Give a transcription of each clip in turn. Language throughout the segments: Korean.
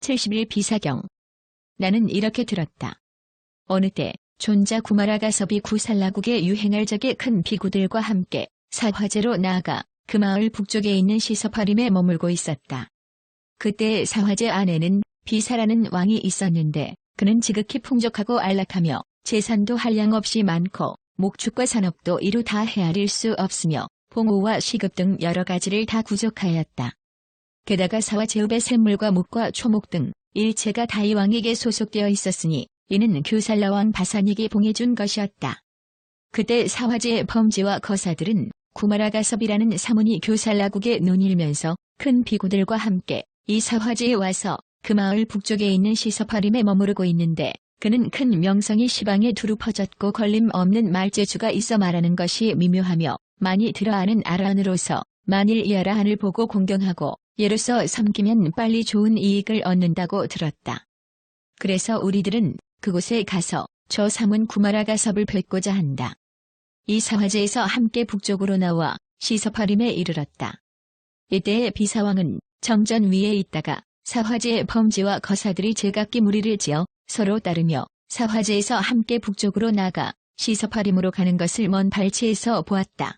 70일 비사경. 나는 이렇게 들었다. 어느 때 존자 구마라가섭이 구살라국에 유행할 적의 큰 비구들과 함께 사화제로 나아가 그 마을 북쪽에 있는 시서파림에 머물고 있었다. 그때 사화제 안에는 비사라는 왕이 있었는데 그는 지극히 풍족하고 안락하며 재산도 한량없이 많고 목축과 산업도 이루 다 헤아릴 수 없으며 봉우와 시급 등 여러 가지를 다 구족하였다. 게다가 사화 제읍의 샘물과 묵과 초목 등 일체가 다 이 왕에게 소속되어 있었으니 이는 규살라왕 바산에게 봉해준 것이었다. 그때 사화제의 범지와 거사들은 구마라가섭이라는 사문이 규살라국에 논일면서 큰 비구들과 함께 이 사화제에 와서 그 마을 북쪽에 있는 시서파림에 머무르고 있는데 그는 큰 명성이 시방에 두루 퍼졌고 걸림없는 말재주가 있어 말하는 것이 미묘하며 많이 들어아는 아란으로서 만일 이 아라한을 보고 공경하고 예로서 섬기면 빨리 좋은 이익을 얻는다고 들었다. 그래서 우리들은 그곳에 가서 저 사문 구마라가섭을 뵙고자 한다. 이 사화제에서 함께 북쪽으로 나와 시서파림에 이르렀다. 이때에 비사왕은 정전 위에 있다가 사화제의 범지와 거사들이 제각기 무리를 지어 서로 따르며 사화제에서 함께 북쪽으로 나가 시서파림으로 가는 것을 먼 발치에서 보았다.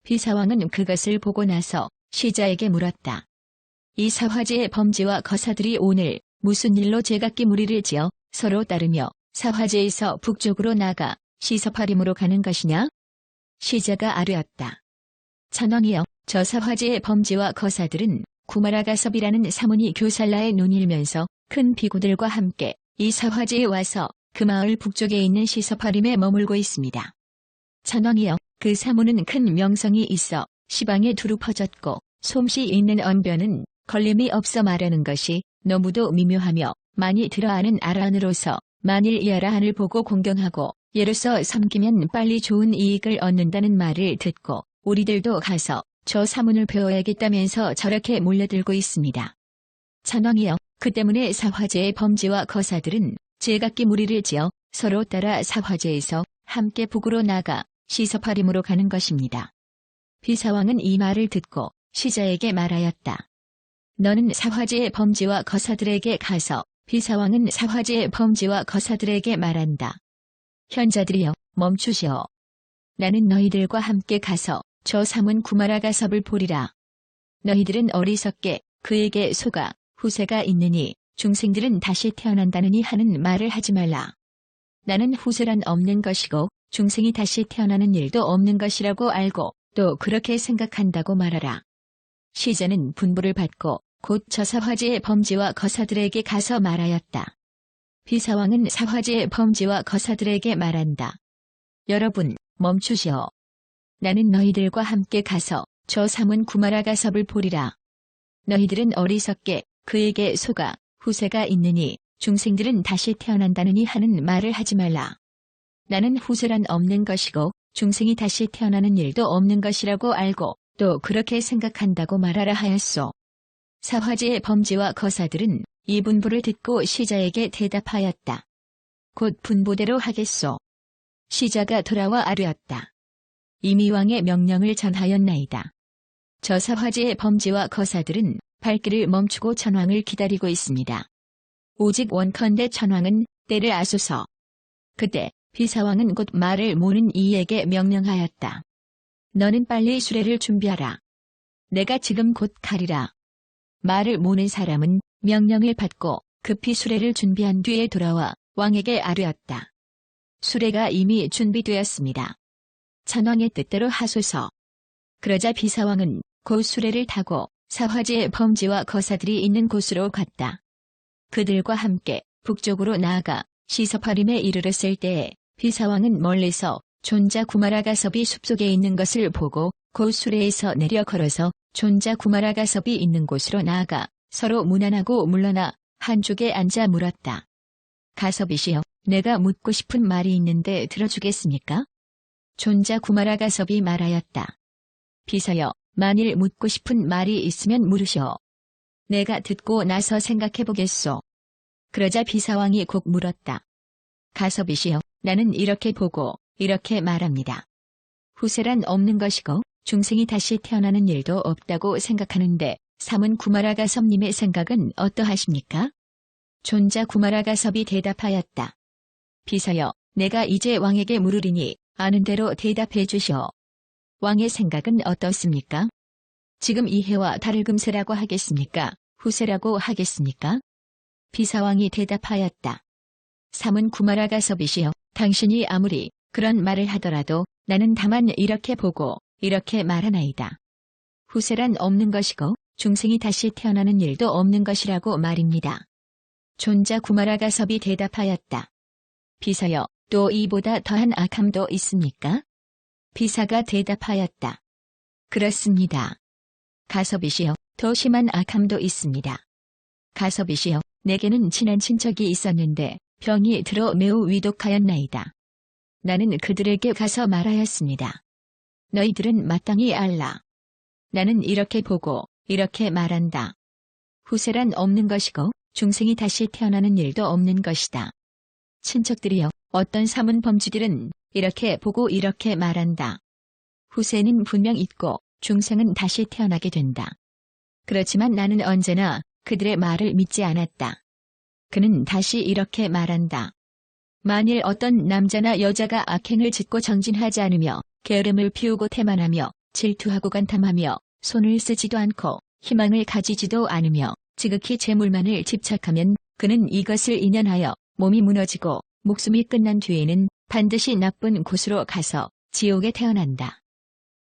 비사왕은 그것을 보고 나서 시자에게 물었다. 이 사화제의 범지와 거사들이 오늘 무슨 일로 제각기 무리를 지어 서로 따르며 사화제에서 북쪽으로 나가 시서파림으로 가는 것이냐? 시자가 아뢰었다. 천왕이여, 저 사화제의 범지와 거사들은 구마라가섭이라는 사문이 교살라에 논일면서 큰 비구들과 함께 이 사화제에 와서 그 마을 북쪽에 있는 시서파림에 머물고 있습니다. 천왕이여, 그 사문은 큰 명성이 있어 시방에 두루 퍼졌고 솜씨 있는 언변은 걸림이 없어 말하는 것이 너무도 미묘하며 많이 들어아는 아라한으로서 만일 이 아라한을 보고 공경하고 예로서 섬기면 빨리 좋은 이익을 얻는다는 말을 듣고 우리들도 가서 저 사문을 배워야겠다면서 저렇게 몰려들고 있습니다. 천왕이여, 그 때문에 사화제의 범지와 거사들은 제각기 무리를 지어 서로 따라 사화제에서 함께 북으로 나가 시서파림으로 가는 것입니다. 비사왕은 이 말을 듣고 시자에게 말하였다. 너는 사화제의 범지와 거사들에게 가서 비사왕은 사화제의 범지와 거사들에게 말한다. 현자들이여, 멈추시오. 나는 너희들과 함께 가서 저 사문 구마라가섭을 보리라. 너희들은 어리석게 그에게 속아 후세가 있느니 중생들은 다시 태어난다느니 하는 말을 하지 말라. 나는 후세란 없는 것이고 중생이 다시 태어나는 일도 없는 것이라고 알고 또 그렇게 생각한다고 말하라. 시자는 분부를 받고 곧 저 사화제의 범지와 거사들에게 가서 말하였다. 비사왕은 사화제의 범지와 거사들에게 말한다. 여러분, 멈추시오. 나는 너희들과 함께 가서 저 사문 구마라가섭을 보리라. 너희들은 어리석게 그에게 속아 후세가 있느니 중생들은 다시 태어난다느니 하는 말을 하지 말라. 나는 후세란 없는 것이고 중생이 다시 태어나는 일도 없는 것이라고 알고 또 그렇게 생각한다고 말하라 하였소. 사화제의 범지와 거사들은 이 분부를 듣고 시자에게 대답하였다. 곧 분부대로 하겠소. 시자가 돌아와 아뢰었다. 이미 왕의 명령을 전하였나이다. 저 사화제의 범지와 거사들은 발길을 멈추고 천왕을 기다리고 있습니다. 오직 원컨대 천왕은 때를 아소서. 그때 비사왕은 곧 말을 모는 이에게 명령하였다. 너는 빨리 수레를 준비하라. 내가 지금 곧 가리라. 말을 모는 사람은 명령을 받고 급히 수레를 준비한 뒤에 돌아와 왕에게 아뢰었다. 수레가 이미 준비되었습니다. 천왕의 뜻대로 하소서. 그러자 비사왕은 곧 수레를 타고 사화제의 범지와 거사들이 있는 곳으로 갔다. 그들과 함께 북쪽으로 나아가 시서파림에 이르렀을 때에 비사왕은 멀리서 존자 구마라가섭이 숲속에 있는 것을 보고 곧 수레에서 내려 걸어서 존자 구마라가섭이 있는 곳으로 나아가 서로 문안하고 물러나 한쪽에 앉아 물었다. 가섭이시여, 내가 묻고 싶은 말이 있는데 들어주겠습니까? 존자 구마라가섭이 말하였다. 비서여, 만일 묻고 싶은 말이 있으면 물으시오. 내가 듣고 나서 생각해보겠소. 그러자 비사왕이 곧 물었다. 가섭이시여, 나는 이렇게 보고 이렇게 말합니다. 후세란 없는 것이고 중생이 다시 태어나는 일도 없다고 생각하는데 사문 구마라가섭님의 생각은 어떠하십니까? 존자 구마라가섭이 대답하였다. 비서여, 내가 이제 왕에게 물으리니 아는 대로 대답해 주시오. 왕의 생각은 어떻습니까? 지금 이해와 달을 금세라고 하겠습니까? 후세라고 하겠습니까? 비사왕이 대답하였다. 삼은 구마라가섭이시여, 당신이 아무리 그런 말을 하더라도 나는 다만 이렇게 보고 이렇게 말하나이다. 후세란 없는 것이고 중생이 다시 태어나는 일도 없는 것이라고 말입니다. 존자 구마라가섭이 대답하였다. 비서여, 또 이보다 더한 악함도 있습니까? 비사가 대답하였다. 그렇습니다. 가섭이시여, 더 심한 악함도 있습니다. 가섭이시여, 내게는 친한 친척이 있었는데 병이 들어 매우 위독하였나이다. 나는 그들에게 가서 말하였습니다. 너희들은 마땅히 알라. 나는 이렇게 보고 이렇게 말한다. 후세란 없는 것이고 중생이 다시 태어나는 일도 없는 것이다. 친척들이여, 어떤 삼은 범주들은 이렇게 보고 이렇게 말한다. 후세는 분명 있고 중생은 다시 태어나게 된다. 그렇지만 나는 언제나 그들의 말을 믿지 않았다. 그는 다시 이렇게 말한다. 만일 어떤 남자나 여자가 악행을 짓고 정진하지 않으며 게으름을 피우고 태만하며 질투하고 간탐하며 손을 쓰지도 않고 희망을 가지지도 않으며 지극히 재물만을 집착하면 그는 이것을 인연하여 몸이 무너지고 목숨이 끝난 뒤에는 반드시 나쁜 곳으로 가서 지옥에 태어난다.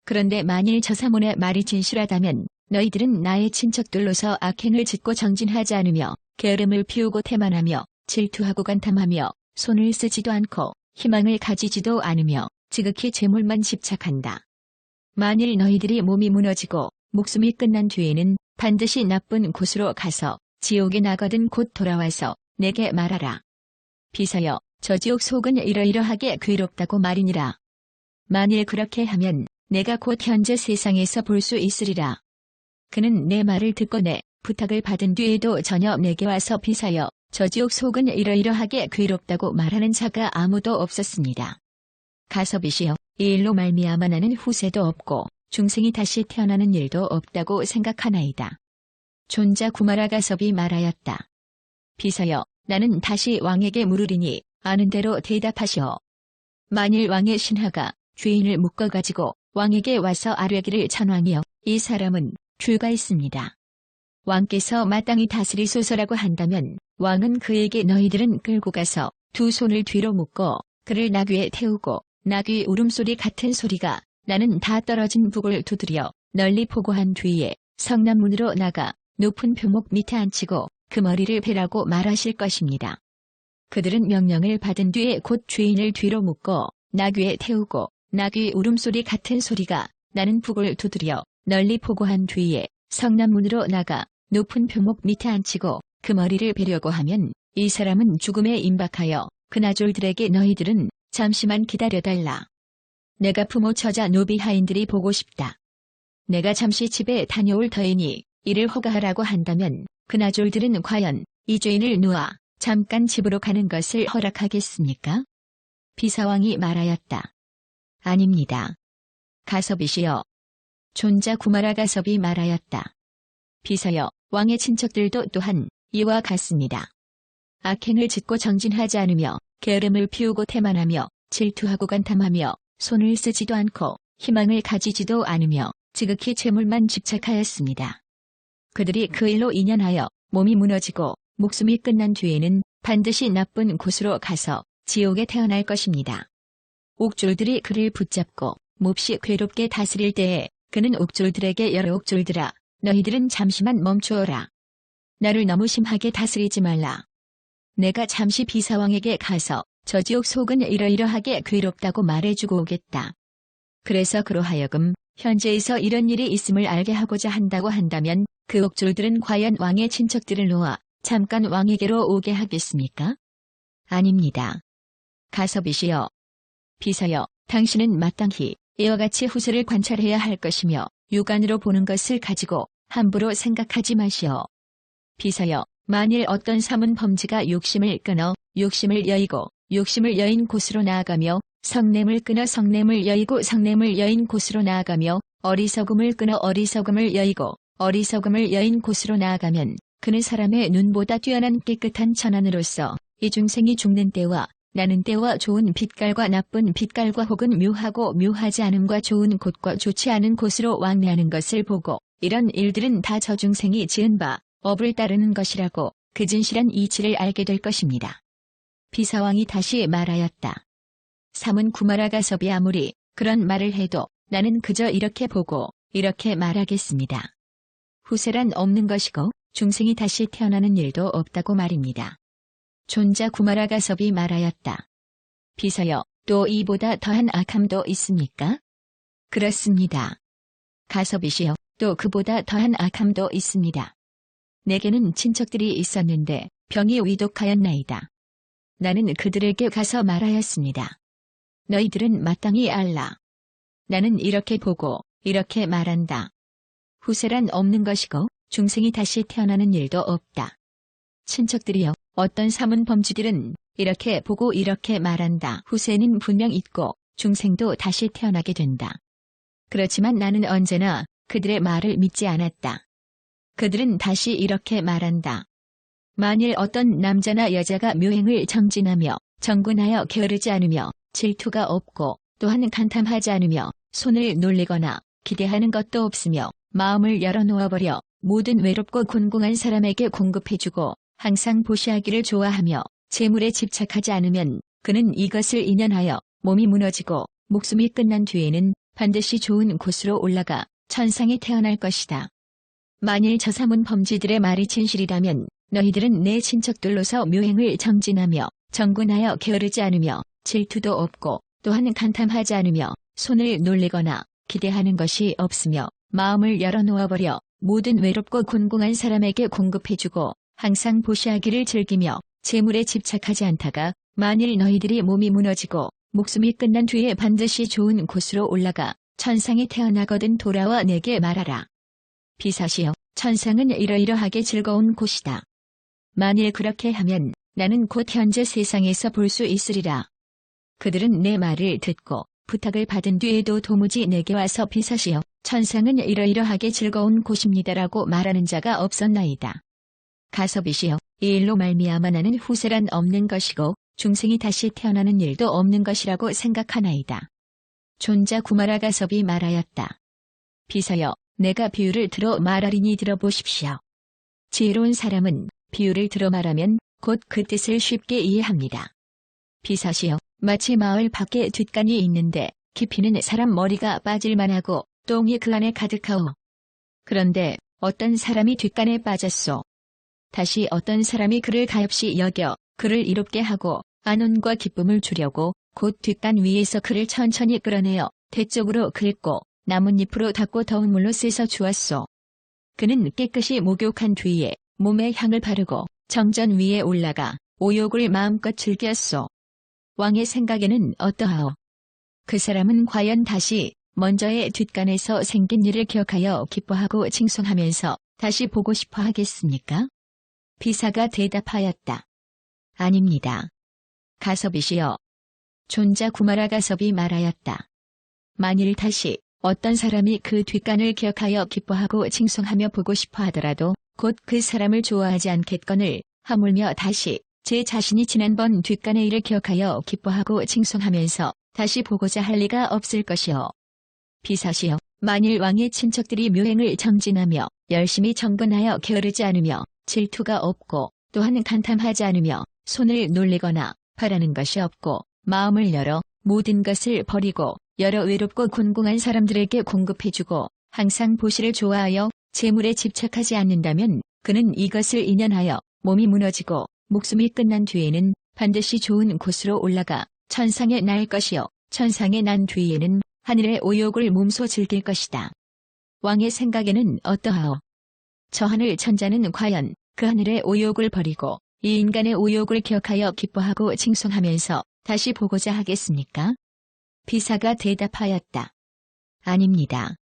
그런데 만일 저 사문의 말이 진실하다면 너희들은 나의 친척들로서 악행을 짓고 정진하지 않으며 게으름을 피우고 태만하며 질투하고 간탐하며 손을 쓰지도 않고 희망을 가지지도 않으며 지극히 재물만 집착한다. 만일 너희들이 몸이 무너지고 목숨이 끝난 뒤에는 반드시 나쁜 곳으로 가서 지옥에 나거든 곧 돌아와서 내게 말하라. 비서여, 저 지옥 속은 이러이러하게 괴롭다고 말이니라. 만일 그렇게 하면 내가 곧 현재 세상에서 볼 수 있으리라. 그는 내 말을 듣고 내 부탁을 받은 뒤에도 전혀 내게 와서 비사여, 저 지옥 속은 이러이러하게 괴롭다고 말하는 자가 아무도 없었습니다. 가섭이시여, 이 일로 말미암아 나는 후세도 없고 중생이 다시 태어나는 일도 없다고 생각하나이다. 존자 구마라가섭이 말하였다. 비서여, 나는 다시 왕에게 물으리니 아는 대로 대답하시오. 만일 왕의 신하가 죄인을 묶어가지고 왕에게 와서 아뢰기를 전하며 이 사람은 죄가 있습니다. 왕께서 마땅히 다스리소서라고 한다면 왕은 그에게 너희들은 끌고 가서 두 손을 뒤로 묶고 그를 나귀에 태우고 나귀 울음소리 같은 소리가 나는 다 떨어진 북을 두드려 널리 포고한 뒤에 성남문으로 나가 높은 표목 밑에 앉히고 그 머리를 베라고 말하실 것입니다. 그들은 명령을 받은 뒤에 곧 죄인을 뒤로 묶고 나귀에 태우고 나귀 울음소리 같은 소리가 나는 북을 두드려 널리 포고한 뒤에 성남문으로 나가 높은 표목 밑에 앉히고 그 머리를 베려고 하면 이 사람은 죽음에 임박하여 그나졸들에게 너희들은 잠시만 기다려달라. 내가 부모 처자 노비 하인들이 보고 싶다. 내가 잠시 집에 다녀올 터이니 이를 허가하라고 한다면 그나졸들은 과연 이 죄인을 놓아 잠깐 집으로 가는 것을 허락하겠습니까? 비사왕이 말하였다. 아닙니다. 가섭이시여. 존자 구마라가섭이 말하였다. 비서여, 왕의 친척들도 또한 이와 같습니다. 악행을 짓고 정진하지 않으며 게으름을 피우고 태만하며 질투하고 간탐하며 손을 쓰지도 않고 희망을 가지지도 않으며 지극히 재물만 집착하였습니다. 그들이 그 일로 인연하여 몸이 무너지고 목숨이 끝난 뒤에는 반드시 나쁜 곳으로 가서 지옥에 태어날 것입니다. 옥졸들이 그를 붙잡고 몹시 괴롭게 다스릴 때에 그는 옥졸들에게 여러 옥졸들아, 너희들은 잠시만 멈추어라. 나를 너무 심하게 다스리지 말라. 내가 잠시 비사왕에게 가서 저 지옥 속은 이러이러하게 괴롭다고 말해주고 오겠다. 그래서 그로 하여금 현재에서 이런 일이 있음을 알게 하고자 한다고 한다면 그 옥졸들은 과연 왕의 친척들을 놓아 잠깐 왕에게로 오게 하겠습니까? 아닙니다. 가섭이시여. 비서여, 당신은 마땅히 이와 같이 후세를 관찰해야 할 것이며 육안으로 보는 것을 가지고 함부로 생각하지 마시오. 비서여, 만일 어떤 삼은 범지가 욕심을 끊어 욕심을 여의고 욕심을 여인 곳으로 나아가며 성냄을 끊어 성냄을 여의고 성냄을 여인 곳으로 나아가며 어리석음을 끊어 어리석음을 여의고 어리석음을 여인 곳으로 나아가면 그는 사람의 눈보다 뛰어난 깨끗한 천안으로서 이 중생이 죽는 때와 나는 때와 좋은 빛깔과 나쁜 빛깔과 혹은 묘하고 묘하지 않음과 좋은 곳과 좋지 않은 곳으로 왕래하는 것을 보고 이런 일들은 다 저 중생이 지은 바 업을 따르는 것이라고 그 진실한 이치를 알게 될 것입니다. 비사왕이 다시 말하였다. 삼은 구마라가섭이 아무리 그런 말을 해도 나는 그저 이렇게 보고 이렇게 말하겠습니다. 후세란 없는 것이고 중생이 다시 태어나는 일도 없다고 말입니다. 존자 구마라가섭이 말하였다. 비서여, 또 이보다 더한 악함도 있습니까? 그렇습니다. 가섭이시여, 또 그보다 더한 악함도 있습니다. 내게는 친척들이 있었는데 병이 위독하였나이다. 나는 그들에게 가서 말하였습니다. 너희들은 마땅히 알라. 나는 이렇게 보고 이렇게 말한다. 후세란 없는 것이고 중생이 다시 태어나는 일도 없다. 친척들이여, 어떤 삼은 범주들은 이렇게 보고 이렇게 말한다. 후세는 분명 있고 중생도 다시 태어나게 된다. 그렇지만 나는 언제나 그들의 말을 믿지 않았다. 그들은 다시 이렇게 말한다. 만일 어떤 남자나 여자가 묘행을 정진하며 정군하여 게으르지 않으며 질투가 없고 또한 간탐하지 않으며 손을 놀리거나 기대하는 것도 없으며 마음을 열어놓아버려 모든 외롭고 곤궁한 사람에게 공급해주고 항상 보시하기를 좋아하며 재물에 집착하지 않으면 그는 이것을 인연하여 몸이 무너지고 목숨이 끝난 뒤에는 반드시 좋은 곳으로 올라가 천상에 태어날 것이다. 만일 저 삼은 범지들의 말이 진실이라면 너희들은 내 친척들로서 묘행을 정진하며 정군하여 게으르지 않으며 질투도 없고 또한 간탐하지 않으며 손을 놀리거나 기대하는 것이 없으며 마음을 열어놓아버려 모든 외롭고 곤궁한 사람에게 공급해주고 항상 보시하기를 즐기며 재물에 집착하지 않다가 만일 너희들이 몸이 무너지고 목숨이 끝난 뒤에 반드시 좋은 곳으로 올라가 천상에 태어나거든 돌아와 내게 말하라. 비사시여, 천상은 이러이러하게 즐거운 곳이다. 만일 그렇게 하면 나는 곧 현재 세상에서 볼 수 있으리라. 그들은 내 말을 듣고 부탁을 받은 뒤에도 도무지 내게 와서 비사시여, 천상은 이러이러하게 즐거운 곳입니다라고 말하는 자가 없었나이다. 가섭이시여, 이 일로 말미암아 나는 후세란 없는 것이고 중생이 다시 태어나는 일도 없는 것이라고 생각하나이다. 존자 구마라가섭이 말하였다. 비서여, 내가 비유를 들어 말하리니 들어보십시오. 지혜로운 사람은 비유를 들어 말하면 곧 그 뜻을 쉽게 이해합니다. 비사시여, 마치 마을 밖에 뒷간이 있는데 깊이는 사람 머리가 빠질만하고 똥이 그 안에 가득하오. 그런데 어떤 사람이 뒷간에 빠졌소. 다시 어떤 사람이 그를 가엾이 여겨 그를 이롭게 하고 안온과 기쁨을 주려고 곧 뒷간 위에서 그를 천천히 끌어내어 대쪽으로 긁고 나뭇잎으로 닦고 더운 물로 씻어 주었소. 그는 깨끗이 목욕한 뒤에 몸에 향을 바르고 정전 위에 올라가 오욕을 마음껏 즐겼소. 왕의 생각에는 어떠하오? 그 사람은 과연 다시 먼저의 뒷간에서 생긴 일을 기억하여 기뻐하고 칭송하면서 다시 보고 싶어 하겠습니까? 비사가 대답하였다. 아닙니다. 가섭이시여. 존자 구마라가섭이 말하였다. 만일 다시 어떤 사람이 그 뒷간을 기억하여 기뻐하고 칭송하며 보고 싶어 하더라도 곧 그 사람을 좋아하지 않겠거늘 하물며 다시 제 자신이 지난번 뒷간의 일을 기억하여 기뻐하고 칭송하면서 다시 보고자 할 리가 없을 것이요. 비사시여, 만일 왕의 친척들이 묘행을 정진하며 열심히 정근하여 게으르지 않으며 질투가 없고 또한 간탐하지 않으며 손을 놀리거나 바라는 것이 없고 마음을 열어 모든 것을 버리고 여러 외롭고 곤궁한 사람들에게 공급해주고 항상 보시를 좋아하여 재물에 집착하지 않는다면 그는 이것을 인연하여 몸이 무너지고 목숨이 끝난 뒤에는 반드시 좋은 곳으로 올라가 천상에 날 것이요 천상에 난 뒤에는 하늘의 오욕을 몸소 즐길 것이다. 왕의 생각에는 어떠하오? 저 하늘 천자는 과연 그 하늘의 오욕을 버리고 이 인간의 오욕을 기억하여 기뻐하고 칭송하면서 다시 보고자 하겠습니까? 비사가 대답하였다. 아닙니다.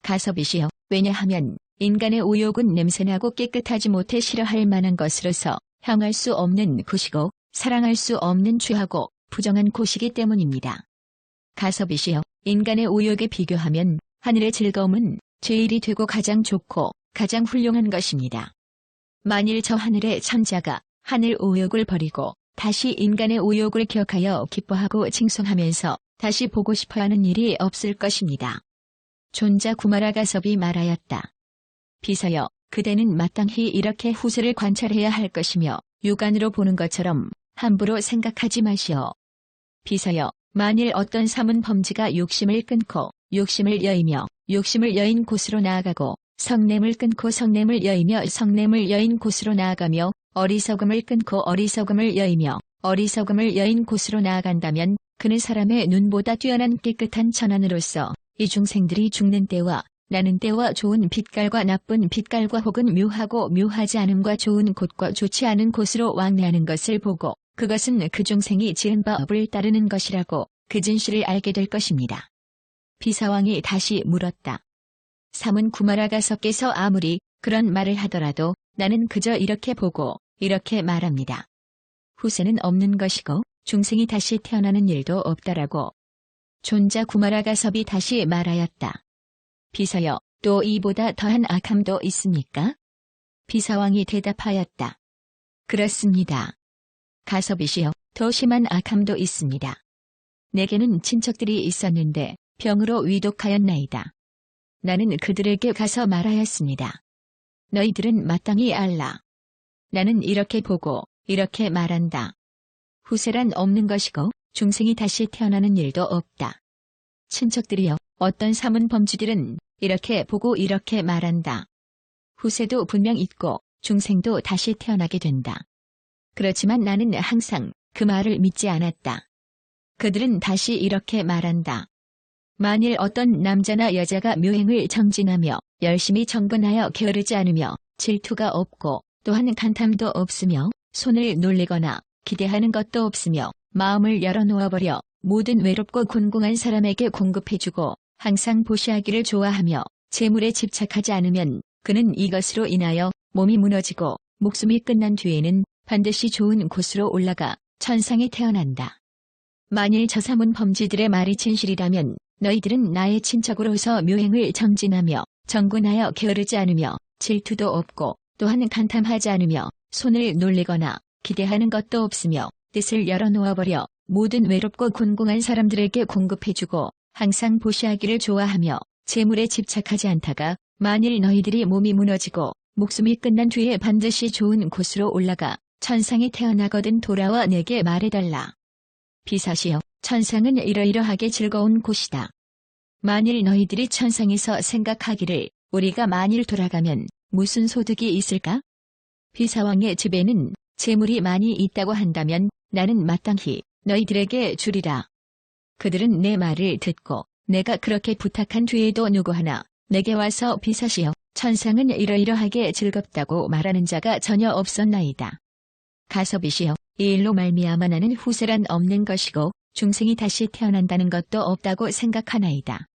가섭이시여, 왜냐하면 인간의 오욕은 냄새나고 깨끗하지 못해 싫어할 만한 것으로서 향할 수 없는 곳이고 사랑할 수 없는 죄하고 부정한 곳이기 때문입니다. 가섭이시여, 인간의 오욕에 비교하면 하늘의 즐거움은 제일이 되고 가장 좋고 가장 훌륭한 것입니다. 만일 저 하늘의 천자가 하늘 오욕을 버리고 다시 인간의 오욕을 기억하여 기뻐하고 칭송하면서 다시 보고 싶어하는 일이 없을 것입니다. 존자 구마라가섭이 말하였다. 비서여, 그대는 마땅히 이렇게 후세를 관찰해야 할 것이며 육안으로 보는 것처럼 함부로 생각하지 마시오. 비서여, 만일 어떤 사문 범지가 욕심을 끊고 욕심을 여이며 욕심을 여인 곳으로 나아가고 성냄을 끊고 성냄을 여이며 성냄을 여인 곳으로 나아가며 어리석음을 끊고 어리석음을 여이며 어리석음을 여인 곳으로 나아간다면 그는 사람의 눈보다 뛰어난 깨끗한 천안으로서 이 중생들이 죽는 때와 나는 때와 좋은 빛깔과 나쁜 빛깔과 혹은 묘하고 묘하지 않음과 좋은 곳과 좋지 않은 곳으로 왕래하는 것을 보고 그것은 그 중생이 지은 법을 따르는 것이라고 그 진실을 알게 될 것입니다. 비사왕이 다시 물었다. 사문 구마라가섭께서 아무리 그런 말을 하더라도 나는 그저 이렇게 보고 이렇게 말합니다. 후세는 없는 것이고 중생이 다시 태어나는 일도 없다라고. 존자 구마라가섭이 다시 말하였다. 비서여, 또 이보다 더한 악함도 있습니까? 비사왕이 대답하였다. 그렇습니다. 가섭이시여, 더 심한 악함도 있습니다. 내게는 친척들이 있었는데 병으로 위독하였나이다. 나는 그들에게 가서 말하였습니다. 너희들은 마땅히 알라. 나는 이렇게 보고 이렇게 말한다. 후세란 없는 것이고 중생이 다시 태어나는 일도 없다. 친척들이여, 어떤 사문 범주들은 이렇게 보고 이렇게 말한다. 후세도 분명 있고 중생도 다시 태어나게 된다. 그렇지만 나는 항상 그 말을 믿지 않았다. 그들은 다시 이렇게 말한다. 만일 어떤 남자나 여자가 묘행을 정진하며 열심히 정근하여 게으르지 않으며 질투가 없고 또한 간탐도 없으며 손을 놀리거나 기대하는 것도 없으며 마음을 열어놓아버려 모든 외롭고 곤궁한 사람에게 공급해주고 항상 보시하기를 좋아하며 재물에 집착하지 않으면 그는 이것으로 인하여 몸이 무너지고 목숨이 끝난 뒤에는 반드시 좋은 곳으로 올라가 천상에 태어난다. 만일 저 사문 범지들의 말이 진실이라면 너희들은 나의 친척으로서 묘행을 정진하며 정군하여 게으르지 않으며 질투도 없고 또한 간탐하지 않으며 손을 놀리거나 기대하는 것도 없으며 뜻을 열어놓아버려 모든 외롭고 곤궁한 사람들에게 공급해주고 항상 보시하기를 좋아하며 재물에 집착하지 않다가 만일 너희들이 몸이 무너지고 목숨이 끝난 뒤에 반드시 좋은 곳으로 올라가 천상에 태어나거든 돌아와 내게 말해달라. 비사시여, 천상은 이러이러하게 즐거운 곳이다. 만일 너희들이 천상에서 생각하기를 우리가 만일 돌아가면 무슨 소득이 있을까? 비사왕의 집에는 재물이 많이 있다고 한다면 나는 마땅히 너희들에게 주리라. 그들은 내 말을 듣고 내가 그렇게 부탁한 뒤에도 누구 하나 내게 와서 비사시여, 천상은 이러이러하게 즐겁다고 말하는 자가 전혀 없었나이다. 가섭이시여, 이 일로 말미암아 나는 후세란 없는 것이고 중생이 다시 태어난다는 것도 없다고 생각하나이다.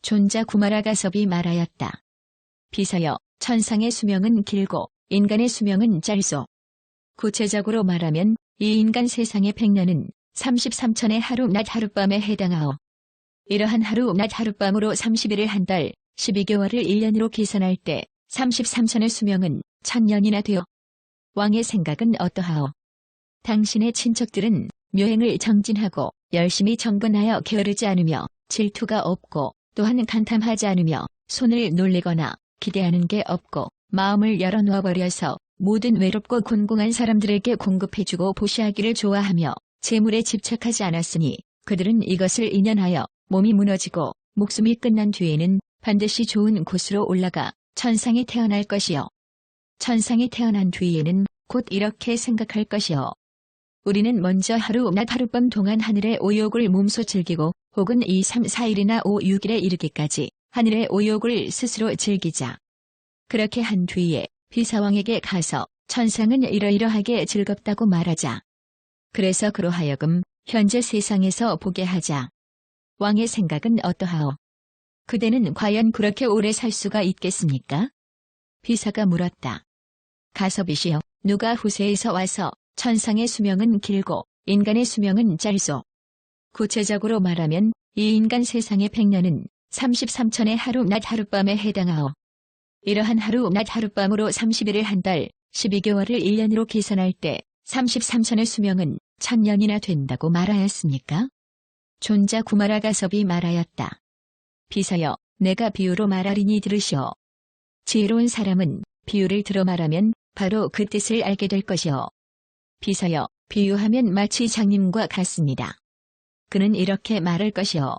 존자 구마라가섭이 말하였다. 비서여, 천상의 수명은 길고 인간의 수명은 짧소. 구체적으로 말하면 이 인간 세상의 100년은 33천의 하루 낮 하룻밤에 해당하오. 이러한 하루 낮 하룻밤으로 30일을 한 달, 12개월을 1년으로 계산할 때 33천의 수명은 1000년이나 되어. 왕의 생각은 어떠하오? 당신의 친척들은 묘행을 정진하고 열심히 정근하여 게으르지 않으며 질투가 없고 또한 간탐하지 않으며 손을 놀리거나 기대하는 게 없고 마음을 열어놓아버려서 모든 외롭고 곤궁한 사람들에게 공급해주고 보시하기를 좋아하며 재물에 집착하지 않았으니 그들은 이것을 인연하여 몸이 무너지고 목숨이 끝난 뒤에는 반드시 좋은 곳으로 올라가 천상에 태어날 것이요. 천상에 태어난 뒤에는 곧 이렇게 생각할 것이요. 우리는 먼저 하루 낮 하룻밤 동안 하늘의 오욕을 몸소 즐기고 혹은 2, 3, 4일이나 5, 6일에 이르기까지 하늘의 오욕을 스스로 즐기자. 그렇게 한 뒤에 비사왕에게 가서 천상은 이러이러하게 즐겁다고 말하자. 그래서 그로 하여금 현재 세상에서 보게 하자. 왕의 생각은 어떠하오? 그대는 과연 그렇게 오래 살 수가 있겠습니까? 비사가 물었다. 가섭이시여, 누가 후세에서 와서 천상의 수명은 길고 인간의 수명은 짧소. 구체적으로 말하면 이 인간 세상의 100년은 33천의 하루 낮 하룻밤에 해당하오. 이러한 하루 낮 하룻밤으로 30일을 한 달, 12개월을 1년으로 계산할 때 33천의 수명은 1000년이나 된다고 말하였습니까? 존자 구마라가섭이 말하였다. 비서여, 내가 비유로 말하리니 들으시오. 지혜로운 사람은 비유를 들어 말하면 바로 그 뜻을 알게 될 것이오. 비서여, 비유하면 마치 장님과 같습니다. 그는 이렇게 말할 것이오.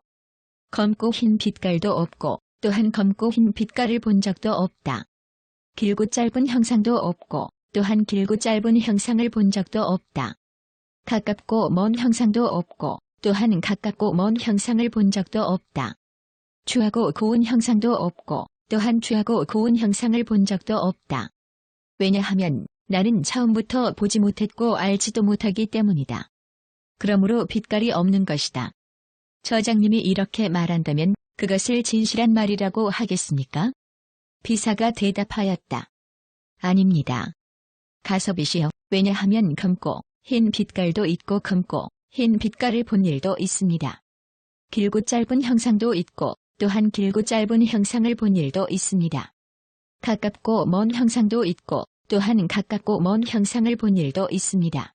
검고 흰 빛깔도 없고 또한 검고 흰 빛깔을 본 적도 없다. 길고 짧은 형상도 없고 또한 길고 짧은 형상을 본 적도 없다. 가깝고 먼 형상도 없고 또한 가깝고 먼 형상을 본 적도 없다. 추하고 고운 형상도 없고 또한 추하고 고운 형상을 본 적도 없다. 왜냐하면 나는 처음부터 보지 못했고 알지도 못하기 때문이다. 그러므로 빛깔이 없는 것이다. 저장님이 이렇게 말한다면 그것을 진실한 말이라고 하겠습니까? 비사가 대답하였다. 아닙니다. 가섭이시여, 왜냐하면 검고 흰 빛깔도 있고 검고 흰 빛깔을 본 일도 있습니다. 길고 짧은 형상도 있고 또한 길고 짧은 형상을 본 일도 있습니다. 가깝고 먼 형상도 있고 또한 가깝고 먼 형상을 본 일도 있습니다.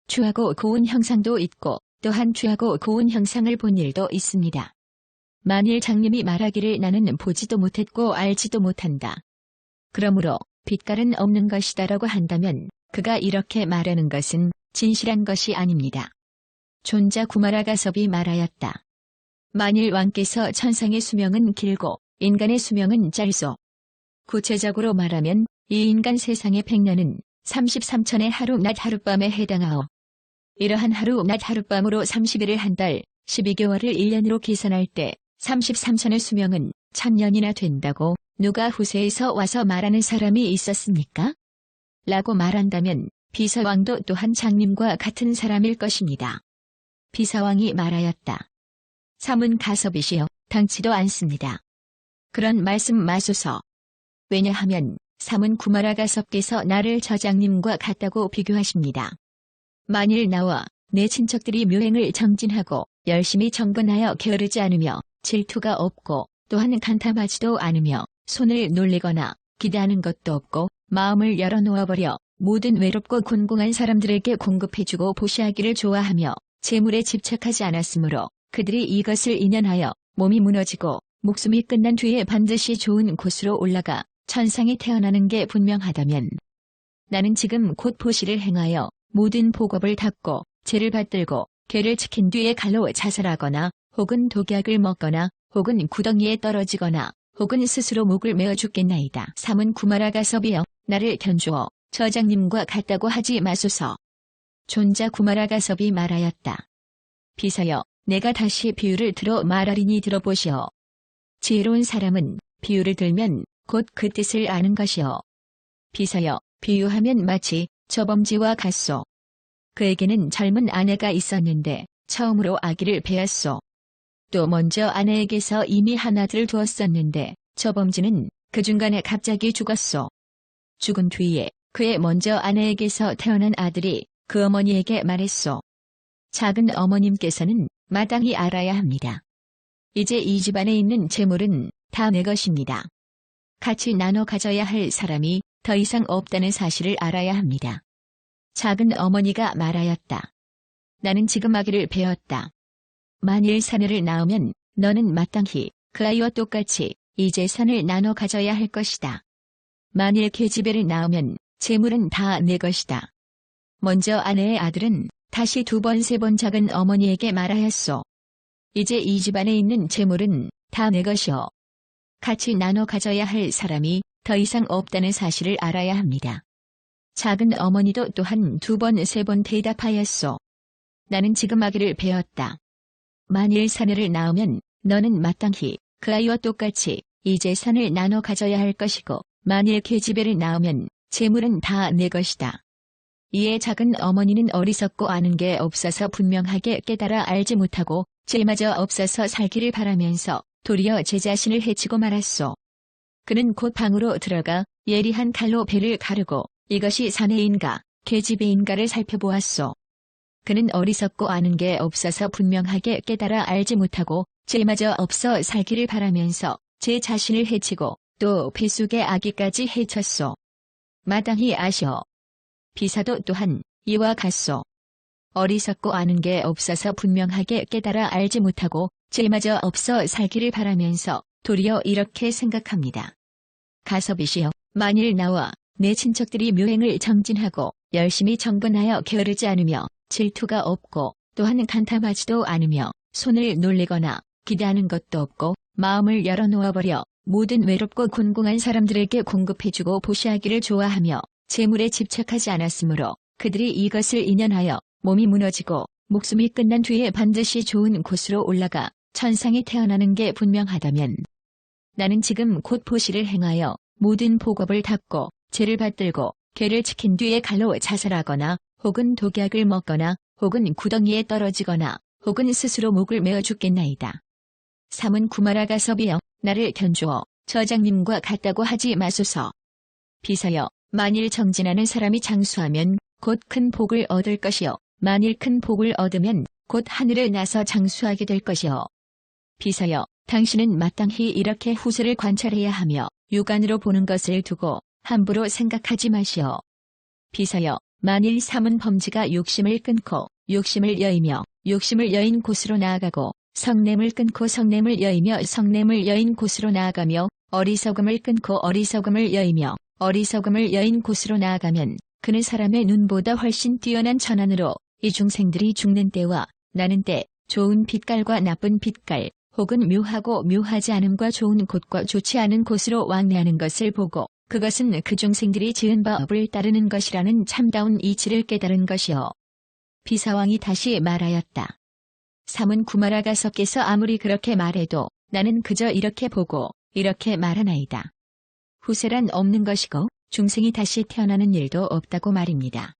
추하고 고운 형상도 있고 또한 추하고 고운 형상을 본 일도 있습니다. 만일 장님이 말하기를 나는 보지도 못했고 알지도 못한다. 그러므로 빛깔은 없는 것이다라고 한다면 그가 이렇게 말하는 것은 진실한 것이 아닙니다. 존자 구마라가섭이 말하였다. 만일 왕께서 천상의 수명은 길고 인간의 수명은 짧소. 구체적으로 말하면 이 인간 세상의 100년은 33천의 하루 낮 하룻밤에 해당하오. 이러한 하루 낮 하룻밤으로 30일을 한 달, 12개월을 1년으로 계산할 때 33천의 수명은 1000년이나 된다고 누가 후세에서 와서 말하는 사람이 있었습니까? 라고 말한다면 비서왕도 또한 장님과 같은 사람일 것입니다. 비서왕이 말하였다. 삼은 가섭이시여, 당치도 않습니다. 그런 말씀 마소서. 왜냐하면 삼은 구마라가섭께서 나를 저장님과 같다고 비교하십니다. 만일 나와 내 친척들이 묘행을 정진하고 열심히 정분하여 게으르지 않으며 질투가 없고 또한 간탐하지도 않으며 손을 놀리거나 기대하는 것도 없고 마음을 열어놓아버려 모든 외롭고 곤궁한 사람들에게 공급해주고 보시하기를 좋아하며 재물에 집착하지 않았으므로 그들이 이것을 인연하여 몸이 무너지고 목숨이 끝난 뒤에 반드시 좋은 곳으로 올라가 천상에 태어나는 게 분명하다면 나는 지금 곧 보시를 행하여 모든 복업을 닦고 죄를 받들고 죄를 지킨 뒤에 칼로 자살하거나 혹은 독약을 먹거나 혹은 구덩이에 떨어지거나 혹은 스스로 목을 메어 죽겠나이다. 삼은 구마라가섭이여, 나를 견주어 저장님과 같다고 하지 마소서. 존자 구마라가섭이 말하였다. 비서여, 내가 다시 비유를 들어 말하리니 들어보시오. 지혜로운 사람은 비유를 들면 곧 그 뜻을 아는 것이오. 비서여, 비유하면 마치 저범지와 같소. 그에게는 젊은 아내가 있었는데 처음으로 아기를 배었소. 또 먼저 아내에게서 이미 한 아들을 두었었는데 저범지는 그 중간에 갑자기 죽었소. 죽은 뒤에 그의 먼저 아내에게서 태어난 아들이 그 어머니에게 말했소. 작은 어머님께서는 마땅히 알아야 합니다. 이제 이 집안에 있는 재물은 다 내 것입니다. 같이 나눠 가져야 할 사람이 더 이상 없다는 사실을 알아야 합니다. 작은 어머니가 말하였다. 나는 지금 아기를 배었다. 만일 사내를 낳으면 너는 마땅히 그 아이와 똑같이 이 재산을 나눠 가져야 할 것이다. 만일 계집애를 낳으면 재물은 다 내 것이다. 먼저 아내의 아들은 다시 2번, 3번 작은 어머니에게 말하였소. 이제 이 집안에 있는 재물은 다 내 것이오. 같이 나눠 가져야 할 사람이 더 이상 없다는 사실을 알아야 합니다. 작은 어머니도 또한 2번, 3번 대답하였소. 나는 지금 아기를 배었다. 만일 사내를 낳으면 너는 마땅히 그 아이와 똑같이 이 재산을 나눠 가져야 할 것이고 만일 계집애를 낳으면 재물은 다 내 것이다. 이에 작은 어머니는 어리석고 아는 게 없어서 분명하게 깨달아 알지 못하고 죄마저 없어서 살기를 바라면서 도리어 제 자신을 해치고 말았소. 그는 곧 방으로 들어가 예리한 칼로 배를 가르고 이것이 사내인가 계집애인가를 살펴보았소. 그는 어리석고 아는 게 없어서 분명하게 깨달아 알지 못하고 죄마저 없어 살기를 바라면서 제 자신을 해치고 또 뱃속의 아기까지 해쳤소. 마땅히 아시오. 비사도 또한 이와 같소. 어리석고 아는 게 없어서 분명하게 깨달아 알지 못하고 죄마저 없어 살기를 바라면서 도리어 이렇게 생각합니다. 가섭이시여, 만일 나와 내 친척들이 묘행을 정진하고 열심히 정건하여 게으르지 않으며 질투가 없고 또한 간탐하지도 않으며 손을 놀리거나 기대하는 것도 없고 마음을 열어놓아버려 모든 외롭고 곤궁한 사람들에게 공급해주고 보시하기를 좋아하며 재물에 집착하지 않았으므로 그들이 이것을 인연하여 몸이 무너지고 목숨이 끝난 뒤에 반드시 좋은 곳으로 올라가 천상에 태어나는 게 분명하다면 나는 지금 곧 보시를 행하여 모든 복업을 닦고 죄를 받들고 죄를 지킨 뒤에 칼로 자살하거나 혹은 독약을 먹거나 혹은 구덩이에 떨어지거나 혹은 스스로 목을 메어 죽겠나이다. 삼은 구마라 가섭이여, 나를 견주어 저장님과 같다고 하지 마소서. 비사여, 만일 정진하는 사람이 장수하면 곧 큰 복을 얻을 것이요, 만일 큰 복을 얻으면 곧 하늘을 나서 장수하게 될 것이요. 비사여, 당신은 마땅히 이렇게 후세를 관찰해야 하며 육안으로 보는 것을 두고 함부로 생각하지 마시오. 비사여, 만일 삼은 범지가 욕심을 끊고 욕심을 여이며 욕심을 여인 곳으로 나아가고 성냄을 끊고 성냄을 여이며 성냄을 여인 곳으로 나아가며 어리석음을 끊고 어리석음을 여이며 어리석음을 여인 곳으로 나아가면 그는 사람의 눈보다 훨씬 뛰어난 천안으로 이 중생들이 죽는 때와 나는 때 좋은 빛깔과 나쁜 빛깔 혹은 묘하고 묘하지 않음과 좋은 곳과 좋지 않은 곳으로 왕래하는 것을 보고 그것은 그 중생들이 지은 법을 따르는 것이라는 참다운 이치를 깨달은 것이요. 비사왕이 다시 말하였다. 삼은 구마라 가섭께서 아무리 그렇게 말해도 나는 그저 이렇게 보고 이렇게 말하나이다. 후세란 없는 것이고 중생이 다시 태어나는 일도 없다고 말입니다.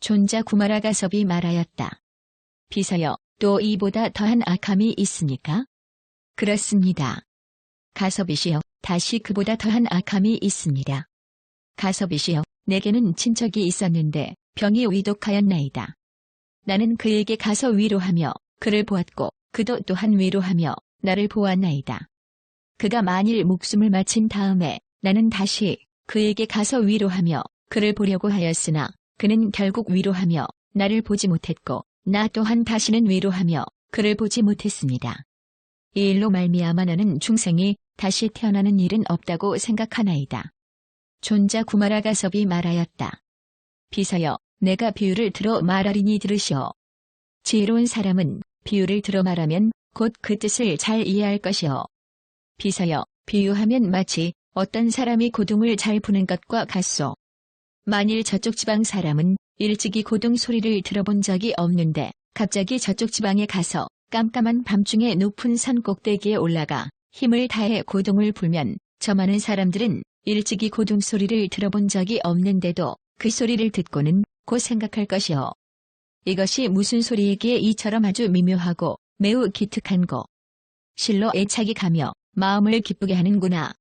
존자 구마라 가섭이 말하였다. 비사여, 또 이보다 더한 악함이 있습니까? 그렇습니다. 가섭이시여, 다시 그보다 더한 악함이 있습니다. 가섭이시여, 내게는 친척이 있었는데 병이 위독하였나이다. 나는 그에게 가서 위로하며 그를 보았고 그도 또한 위로하며 나를 보았나이다. 그가 만일 목숨을 마친 다음에 나는 다시 그에게 가서 위로하며 그를 보려고 하였으나 그는 결국 위로하며 나를 보지 못했고 나 또한 다시는 위로하며 그를 보지 못했습니다. 이 일로 말미암아 나는 중생이 다시 태어나는 일은 없다고 생각하나이다. 존자 구마라 가섭이 말하였다. 비사여, 내가 비유를 들어 말하리니 들으시오. 지혜로운 사람은 비유를 들어 말하면 곧 그 뜻을 잘 이해할 것이오. 비사여, 비유하면 마치 어떤 사람이 고둥을 잘 부는 것과 같소. 만일 저쪽 지방 사람은 일찍이 고둥 소리를 들어본 적이 없는데 갑자기 저쪽 지방에 가서 깜깜한 밤중에 높은 산 꼭대기에 올라가 힘을 다해 고둥을 불면 저 많은 사람들은 일찍이 고둥 소리를 들어본 적이 없는데도 그 소리를 듣고는 곧 생각할 것이오. 이것이 무슨 소리이기에 이처럼 아주 미묘하고 매우 기특한 고 실로 애착이 가며 마음을 기쁘게 하는구나.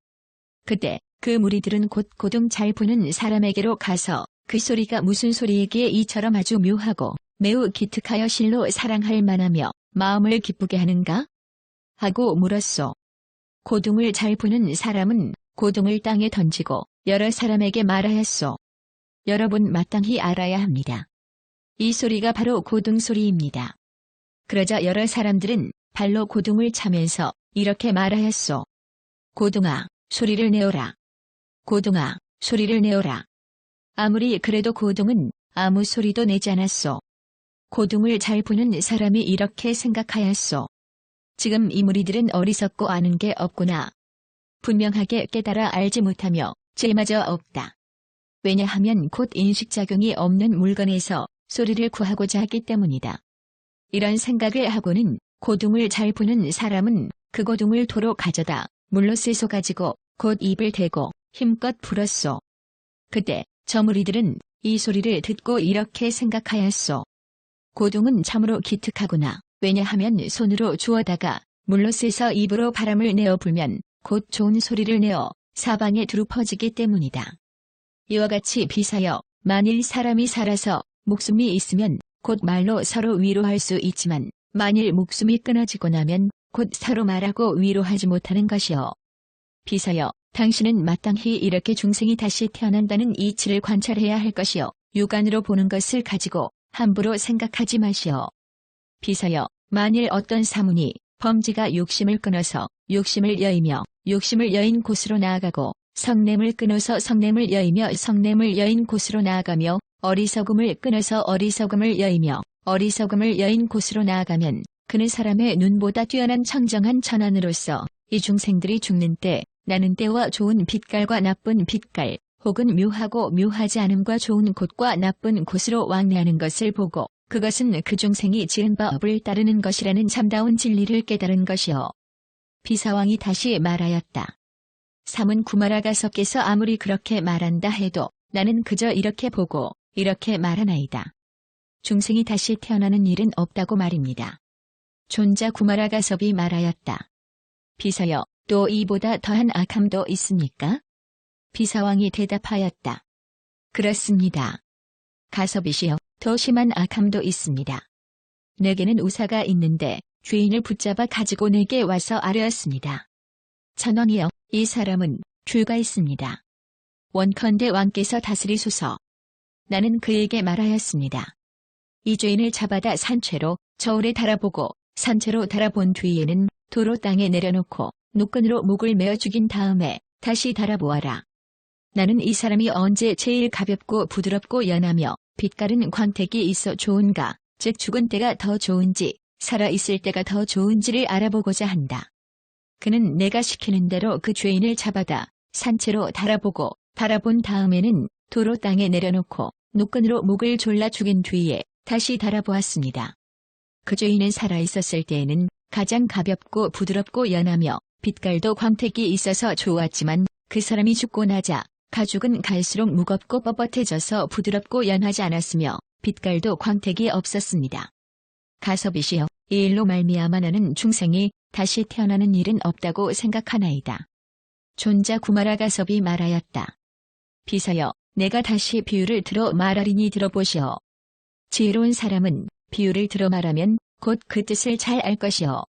그때 그 무리들은 곧 고둥 잘 부는 사람에게로 가서 그 소리가 무슨 소리이기에 이처럼 아주 묘하고 매우 기특하여 실로 사랑할 만하며 마음을 기쁘게 하는가? 하고 물었소. 고둥을 잘 부는 사람은 고둥을 땅에 던지고 여러 사람에게 말하였소. 여러분 마땅히 알아야 합니다. 이 소리가 바로 고둥 소리입니다. 그러자 여러 사람들은 발로 고둥을 차면서 이렇게 말하였소. 고둥아, 소리를 내어라. 고둥아, 소리를 내어라. 아무리 그래도 고둥은 아무 소리도 내지 않았소. 고둥을 잘 부는 사람이 이렇게 생각하였소. 지금 이 무리들은 어리석고 아는 게 없구나. 분명하게 깨달아 알지 못하며 죄마저 없다. 왜냐하면 곧 인식작용이 없는 물건에서 소리를 구하고자 하기 때문이다. 이런 생각을 하고는 고둥을 잘 부는 사람은 그 고둥을 도로 가져다 물로 씻어 가지고 곧 입을 대고 힘껏 불었소. 그때 저 무리들은 이 소리를 듣고 이렇게 생각하였소. 고둥은 참으로 기특하구나. 왜냐하면 손으로 주워다가 물로 씻어 입으로 바람을 내어 불면 곧 좋은 소리를 내어 사방에 두루 퍼지기 때문이다. 이와 같이 비사여, 만일 사람이 살아서 목숨이 있으면 곧 말로 서로 위로할 수 있지만 만일 목숨이 끊어지고 나면 곧 서로 말하고 위로하지 못하는 것이요. 비사여, 당신은 마땅히 이렇게 중생이 다시 태어난다는 이치를 관찰해야 할 것이요. 육안으로 보는 것을 가지고 함부로 생각하지 마시오. 비서여, 만일 어떤 사문이 범지가 욕심을 끊어서 욕심을 여이며 욕심을 여인 곳으로 나아가고 성냄을 끊어서 성냄을 여이며 성냄을 여인 곳으로 나아가며 어리석음을 끊어서 어리석음을 여이며 어리석음을 여인 곳으로 나아가면 그는 사람의 눈보다 뛰어난 청정한 천안으로서 이 중생들이 죽는 때, 나는 때와 좋은 빛깔과 나쁜 빛깔, 혹은 묘하고 묘하지 않음과 좋은 곳과 나쁜 곳으로 왕래하는 것을 보고 그것은 그 중생이 지은 법을 따르는 것이라는 참다운 진리를 깨달은 것이요. 비사왕이 다시 말하였다. 사문 구마라가섭께서 아무리 그렇게 말한다 해도 나는 그저 이렇게 보고 이렇게 말하나이다. 중생이 다시 태어나는 일은 없다고 말입니다. 존자 구마라가섭이 말하였다. 비서여, 또 이보다 더한 악함도 있습니까? 비사왕이 대답하였다. 그렇습니다. 가섭이시여, 더 심한 악함도 있습니다. 내게는 우사가 있는데 죄인을 붙잡아 가지고 내게 와서 아뢰었습니다. 천왕이여, 이 사람은 죄가 있습니다. 원컨대 왕께서 다스리소서. 나는 그에게 말하였습니다. 이 죄인을 잡아다 산채로 저울에 달아보고 산채로 달아본 뒤에는 도로 땅에 내려놓고 노끈으로 목을 메어 죽인 다음에 다시 달아보아라. 나는 이 사람이 언제 제일 가볍고 부드럽고 연하며 빛깔은 광택이 있어 좋은가, 즉 죽은 때가 더 좋은지 살아있을 때가 더 좋은지를 알아보고자 한다. 그는 내가 시키는 대로 그 죄인을 잡아다 산채로 달아보고 달아본 다음에는 도로 땅에 내려놓고 노끈으로 목을 졸라 죽인 뒤에 다시 달아보았습니다. 그 죄인은 살아있었을 때에는 가장 가볍고 부드럽고 연하며 빛깔도 광택이 있어서 좋았지만 그 사람이 죽고 나자 가죽은 갈수록 무겁고 뻣뻣해져서 부드럽고 연하지 않았으며 빛깔도 광택이 없었습니다. 가섭이시여, 이 일로 말미암아 나는 중생이 다시 태어나는 일은 없다고 생각하나이다. 존자 구마라가섭이 말하였다. 비서여, 내가 다시 비유를 들어 말하리니 들어보시오. 지혜로운 사람은 비유를 들어 말하면 곧 그 뜻을 잘 알 것이오.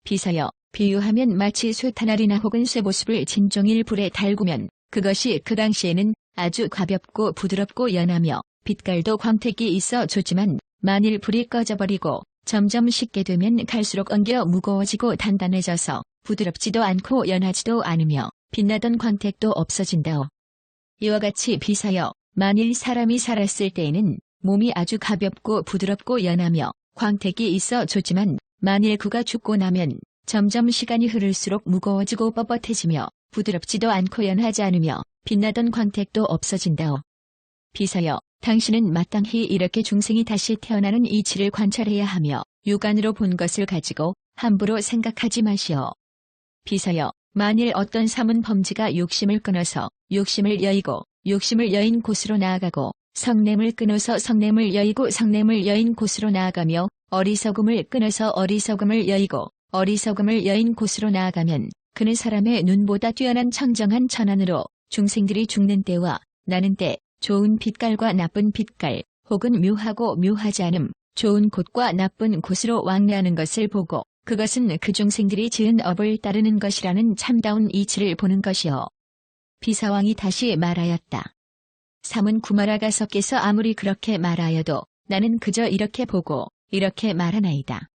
비서여, 비유하면 마치 쇠타날이나 혹은 쇠보습을 진종일 불에 달구면 그것이 그 당시에는 아주 가볍고 부드럽고 연하며 빛깔도 광택이 있어 좋지만 만일 불이 꺼져버리고 점점 식게 되면 갈수록 엉겨 무거워지고 단단해져서 부드럽지도 않고 연하지도 않으며 빛나던 광택도 없어진다오. 이와 같이 비사여, 만일 사람이 살았을 때에는 몸이 아주 가볍고 부드럽고 연하며 광택이 있어 좋지만 만일 그가 죽고 나면 점점 시간이 흐를수록 무거워지고 뻣뻣해지며 부드럽지도 않고 연하지 않으며 빛나던 광택도 없어진다오. 비서여, 당신은 마땅히 이렇게 중생이 다시 태어나는 이치를 관찰해야 하며 육안으로 본 것을 가지고 함부로 생각하지 마시오. 비서여, 만일 어떤 사문 범지가 욕심을 끊어서 욕심을 여이고 욕심을 여인 곳으로 나아가고 성냄을 끊어서 성냄을 여이고 성냄을 여인 곳으로 나아가며 어리석음을 끊어서 어리석음을 여이고 어리석음을 여인 곳으로 나아가면 그는 사람의 눈보다 뛰어난 청정한 천안으로 중생들이 죽는 때와 나는 때, 좋은 빛깔과 나쁜 빛깔, 혹은 묘하고 묘하지 않음, 좋은 곳과 나쁜 곳으로 왕래하는 것을 보고 그것은 그 중생들이 지은 업을 따르는 것이라는 참다운 이치를 보는 것이요. 비사왕이 다시 말하였다. 사문 구마라가섭께서 아무리 그렇게 말하여도 나는 그저 이렇게 보고 이렇게 말하나이다.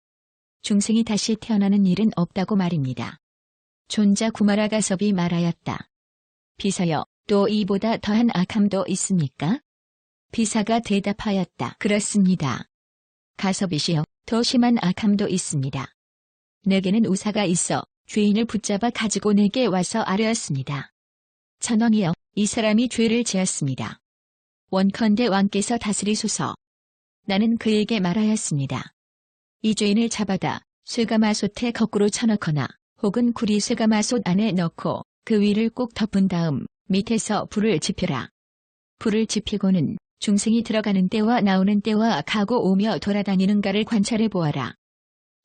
중생이 다시 태어나는 일은 없다고 말입니다. 존자 구마라가섭이 말하였다. 비서여, 또 이보다 더한 악함도 있습니까? 비사가 대답하였다. 그렇습니다. 가섭이시여, 더 심한 악함도 있습니다. 내게는 우사가 있어 죄인을 붙잡아 가지고 내게 와서 아뢰었습니다. 천왕이여, 이 사람이 죄를 지었습니다. 원컨대 왕께서 다스리소서. 나는 그에게 말하였습니다. 이 죄인을 잡아다 쇠가마솥에 거꾸로 쳐넣거나 혹은 구리 쇠가마솥 안에 넣고 그 위를 꼭 덮은 다음 밑에서 불을 지펴라. 불을 지피고는 중생이 들어가는 때와 나오는 때와 가고 오며 돌아다니는가를 관찰해 보아라.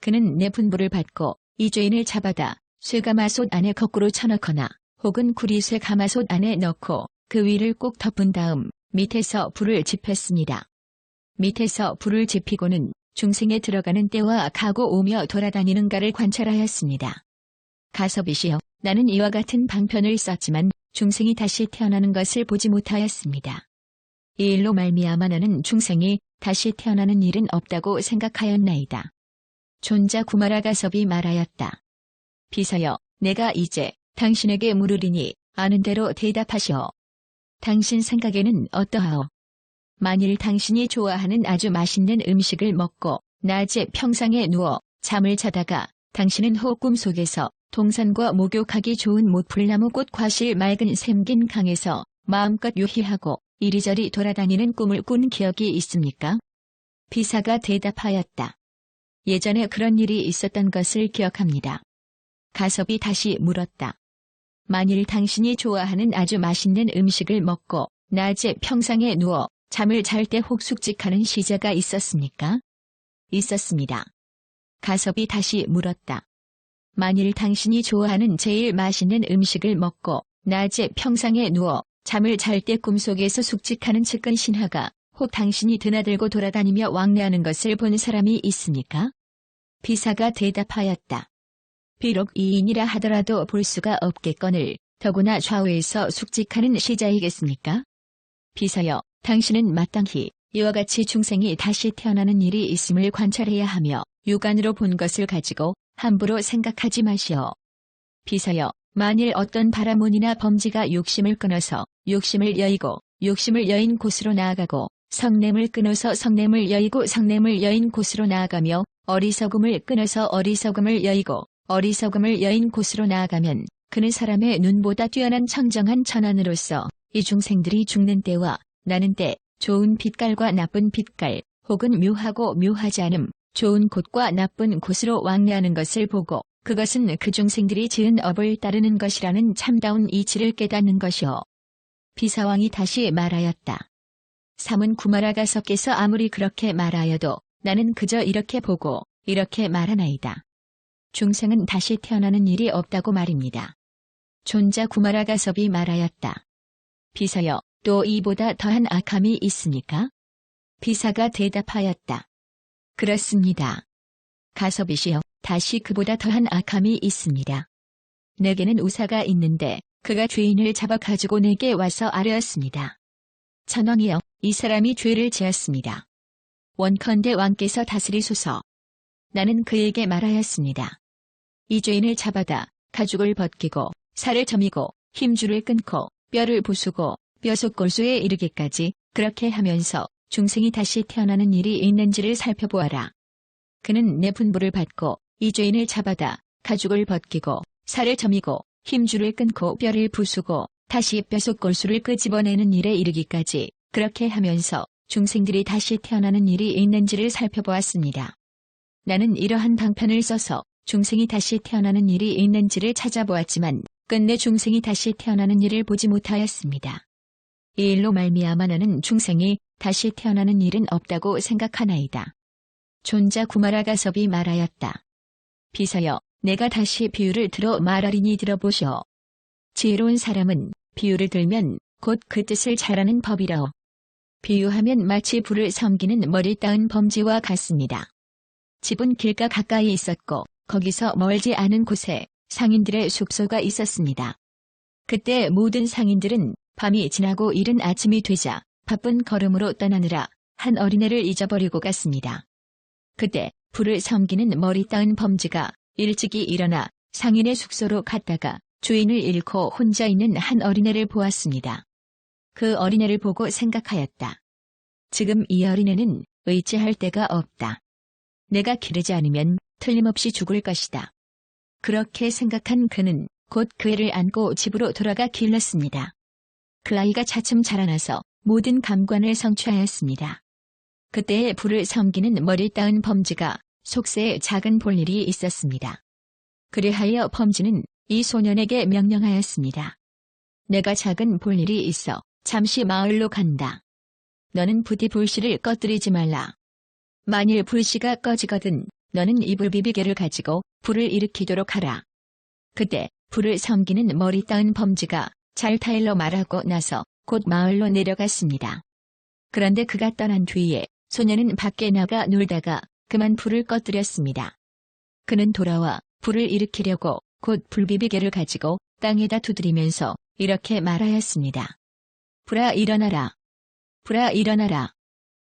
그는 내 분부를 받고 이 죄인을 잡아다 쇠가마솥 안에 거꾸로 쳐넣거나 혹은 구리 쇠가마솥 안에 넣고 그 위를 꼭 덮은 다음 밑에서 불을 지폈습니다. 밑에서 불을 지피고는 중생에 들어가는 때와 가고 오며 돌아다니는가를 관찰하였습니다. 가섭이시여, 나는 이와 같은 방편을 썼지만 중생이 다시 태어나는 것을 보지 못하였습니다. 이 일로 말미암아 나는 중생이 다시 태어나는 일은 없다고 생각하였나이다. 존자 구마라가섭이 말하였다. 비서여, 내가 이제 당신에게 물으리니 아는 대로 대답하시오. 당신 생각에는 어떠하오? 만일 당신이 좋아하는 아주 맛있는 음식을 먹고 낮에 평상에 누워 잠을 자다가 당신은 호꿈 속에서 동산과 목욕하기 좋은 모풀나무 꽃 과실 맑은 샘긴 강에서 마음껏 유희하고 이리저리 돌아다니는 꿈을 꾼 기억이 있습니까? 비사가 대답하였다. 예전에 그런 일이 있었던 것을 기억합니다. 가섭이 다시 물었다. 만일 당신이 좋아하는 아주 맛있는 음식을 먹고 낮에 평상에 누워 잠을 잘 때 혹숙직하는 시자가 있었습니까? 있었습니다. 가섭이 다시 물었다. 만일 당신이 좋아하는 제일 맛있는 음식을 먹고 낮에 평상에 누워 잠을 잘 때 꿈속에서 숙직하는 측근 신하가 혹 당신이 드나들고 돌아다니며 왕래하는 것을 본 사람이 있습니까? 비사가 대답하였다. 비록 이인이라 하더라도 볼 수가 없겠거늘 더구나 좌우에서 숙직하는 시자이겠습니까? 비서여, 당신은 마땅히 이와 같이 중생이 다시 태어나는 일이 있음을 관찰해야 하며 육안으로 본 것을 가지고 함부로 생각하지 마시오. 비서여, 만일 어떤 바라문이나 범지가 욕심을 끊어서 욕심을 여의고 욕심을 여인 곳으로 나아가고 성냄을 끊어서 성냄을 여의고 성냄을 여인 곳으로 나아가며 어리석음을 끊어서 어리석음을 여의고 어리석음을 여인 곳으로 나아가면 그는 사람의 눈보다 뛰어난 청정한 천안으로서 이 중생들이 죽는 때와 나는 때 좋은 빛깔과 나쁜 빛깔 혹은 묘하고 묘하지 않음 좋은 곳과 나쁜 곳으로 왕래하는 것을 보고 그것은 그 중생들이 지은 업을 따르는 것이라는 참다운 이치를 깨닫는 것이오. 비사왕이 다시 말하였다. 사문 구마라가섭께서 아무리 그렇게 말하여도 나는 그저 이렇게 보고 이렇게 말하나이다. 중생은 다시 태어나는 일이 없다고 말입니다. 존자 구마라가섭이 말하였다. 비서여, 또 이보다 더한 악함이 있습니까? 비사가 대답하였다. 그렇습니다. 가섭이시여, 다시 그보다 더한 악함이 있습니다. 내게는 우사가 있는데 그가 죄인을 잡아 가지고 내게 와서 아뢰었습니다. 천왕이여, 이 사람이 죄를 지었습니다. 원컨대 왕께서 다스리소서. 나는 그에게 말하였습니다. 이 죄인을 잡아다 가죽을 벗기고 살을 저미고 힘줄을 끊고 뼈를 부수고 뼈속골수에 이르기까지 그렇게 하면서 중생이 다시 태어나는 일이 있는지를 살펴보아라. 그는 내 분부를 받고 이 죄인을 잡아다 가죽을 벗기고 살을 저미고 힘줄을 끊고 뼈를 부수고 다시 뼈속골수를 끄집어내는 일에 이르기까지 그렇게 하면서 중생들이 다시 태어나는 일이 있는지를 살펴보았습니다. 나는 이러한 방편을 써서 중생이 다시 태어나는 일이 있는지를 찾아보았지만 끝내 중생이 다시 태어나는 일을 보지 못하였습니다. 이 일로 말미암아 나는 중생이 다시 태어나는 일은 없다고 생각하나이다. 존자 구마라가섭이 말하였다. 비서여, 내가 다시 비유를 들어 말하리니 들어보시오. 지혜로운 사람은 비유를 들면 곧 그 뜻을 잘 아는 법이라오. 비유하면 마치 불을 섬기는 머리 따은 범지와 같습니다. 집은 길가 가까이 있었고 거기서 멀지 않은 곳에 상인들의 숙소가 있었습니다. 그때 모든 상인들은 밤이 지나고 이른 아침이 되자 바쁜 걸음으로 떠나느라 한 어린애를 잊어버리고 갔습니다. 그때 불을 섬기는 머리 따은 범지가 일찍이 일어나 상인의 숙소로 갔다가 주인을 잃고 혼자 있는 한 어린애를 보았습니다. 그 어린애를 보고 생각하였다. 지금 이 어린애는 의지할 데가 없다. 내가 기르지 않으면 틀림없이 죽을 것이다. 그렇게 생각한 그는 곧 그 애를 안고 집으로 돌아가 길렀습니다. 그 아이가 차츰 자라나서 모든 감관을 성취하였습니다. 그때에 불을 섬기는 머리 따은 범지가 속세에 작은 볼일이 있었습니다. 그리하여 범지는 이 소년에게 명령하였습니다. 내가 작은 볼일이 있어 잠시 마을로 간다. 너는 부디 불씨를 꺼뜨리지 말라. 만일 불씨가 꺼지거든 너는 이 불비비개를 가지고 불을 일으키도록 하라. 그때 불을 섬기는 머리 따은 범지가 잘 타일러 말하고 나서 곧 마을로 내려갔습니다. 그런데 그가 떠난 뒤에 소년은 밖에 나가 놀다가 그만 불을 꺼뜨렸습니다. 그는 돌아와 불을 일으키려고 곧 불비비개를 가지고 땅에다 두드리면서 이렇게 말하였습니다. 불아 일어나라. 불아 일어나라.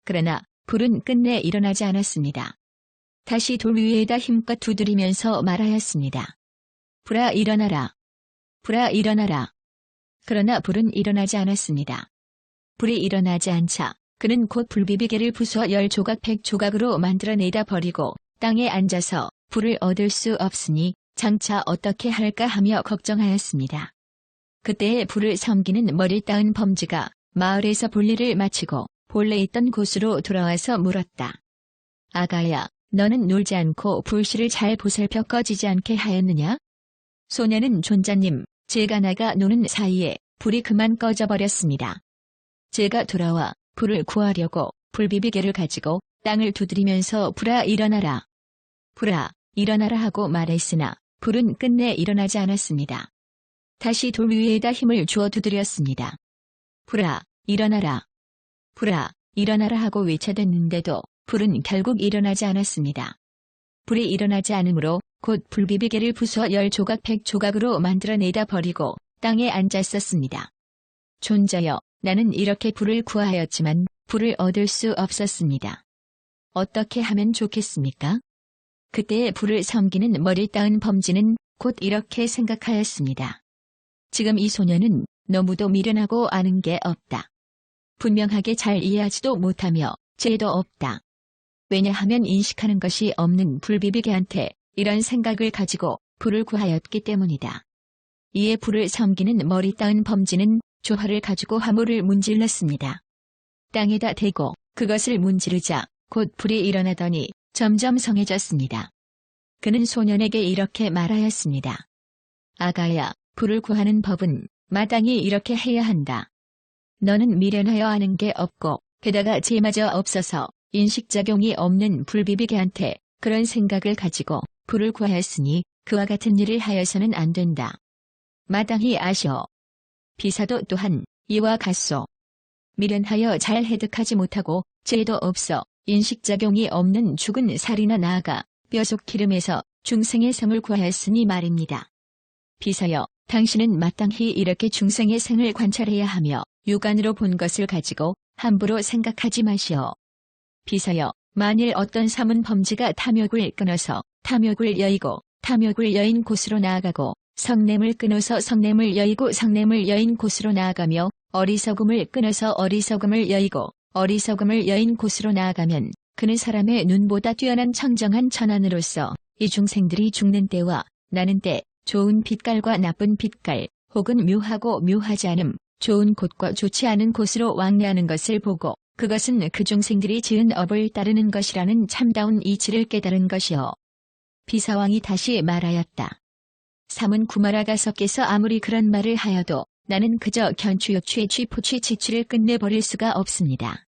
그러나 불은 끝내 일어나지 않았습니다. 다시 돌 위에다 힘껏 두드리면서 말하였습니다. 불아 일어나라. 불아 일어나라. 그러나 불은 일어나지 않았습니다. 불이 일어나지 않자 그는 곧 불비비개를 부숴 10조각 100조각으로 만들어내다 버리고 땅에 앉아서 불을 얻을 수 없으니 장차 어떻게 할까 하며 걱정하였습니다. 그때에 불을 섬기는 머리 따은 범지가 마을에서 볼일을 마치고 본래 있던 곳으로 돌아와서 물었다. 아가야, 너는 놀지 않고 불씨를 잘 보살펴 꺼지지 않게 하였느냐? 소녀는 존자님, 제가 나가 노는 사이에 불이 그만 꺼져버렸습니다. 제가 돌아와 불을 구하려고 불비비개를 가지고 땅을 두드리면서 불아 일어나라. 불아 일어나라 하고 말했으나 불은 끝내 일어나지 않았습니다. 다시 돌 위에다 힘을 주어 두드렸습니다. 불아 일어나라. 불아 일어나라 하고 외쳐댔는데도 불은 결국 일어나지 않았습니다. 불이 일어나지 않으므로 곧 불비비개를 부숴 10조각 100조각으로 만들어내다 버리고 땅에 앉았었습니다. 존자여, 나는 이렇게 불을 구하였지만 불을 얻을 수 없었습니다. 어떻게 하면 좋겠습니까? 그때에 불을 섬기는 머리 따은 범지는 곧 이렇게 생각하였습니다. 지금 이 소녀는 너무도 미련하고 아는 게 없다. 분명하게 잘 이해하지도 못하며 죄도 없다. 왜냐하면 인식하는 것이 없는 불비비개한테 이런 생각을 가지고 불을 구하였기 때문이다. 이에 불을 섬기는 머리 따은 범지는 조화를 가지고 화물을 문질렀습니다. 땅에다 대고 그것을 문지르자 곧 불이 일어나더니 점점 성해졌습니다. 그는 소년에게 이렇게 말하였습니다. 아가야, 불을 구하는 법은 마땅히 이렇게 해야 한다. 너는 미련하여 아는 게 없고 게다가 죄마저 없어서 인식작용이 없는 불비비개한테 그런 생각을 가지고 불을 구하였으니 그와 같은 일을 하여서는 안 된다. 마땅히 아시오. 비사도 또한 이와 같소. 미련하여 잘 해득하지 못하고 죄도 없어 인식작용이 없는 죽은 살이나 나아가 뼈속 기름에서 중생의 생을 구하였으니 말입니다. 비사여, 당신은 마땅히 이렇게 중생의 생을 관찰해야 하며 육안으로 본 것을 가지고 함부로 생각하지 마시오. 비사여, 만일 어떤 삼은 범지가 탐욕을 끊어서 탐욕을 여의고 탐욕을 여인 곳으로 나아가고 성냄을 끊어서 성냄을 여의고 성냄을 여인 곳으로 나아가며 어리석음을 끊어서 어리석음을 여의고 어리석음을 여인 곳으로 나아가면 그는 사람의 눈보다 뛰어난 청정한 천안으로서 이 중생들이 죽는 때와 나는 때 좋은 빛깔과 나쁜 빛깔 혹은 묘하고 묘하지 않음 좋은 곳과 좋지 않은 곳으로 왕래하는 것을 보고 그것은 그 중생들이 지은 업을 따르는 것이라는 참다운 이치를 깨달은 것이요. 비사왕이 다시 말하였다. 삼은 구마라가서께서 아무리 그런 말을 하여도 나는 그저 견추욕취 취포취 지취를 끝내버릴 수가 없습니다.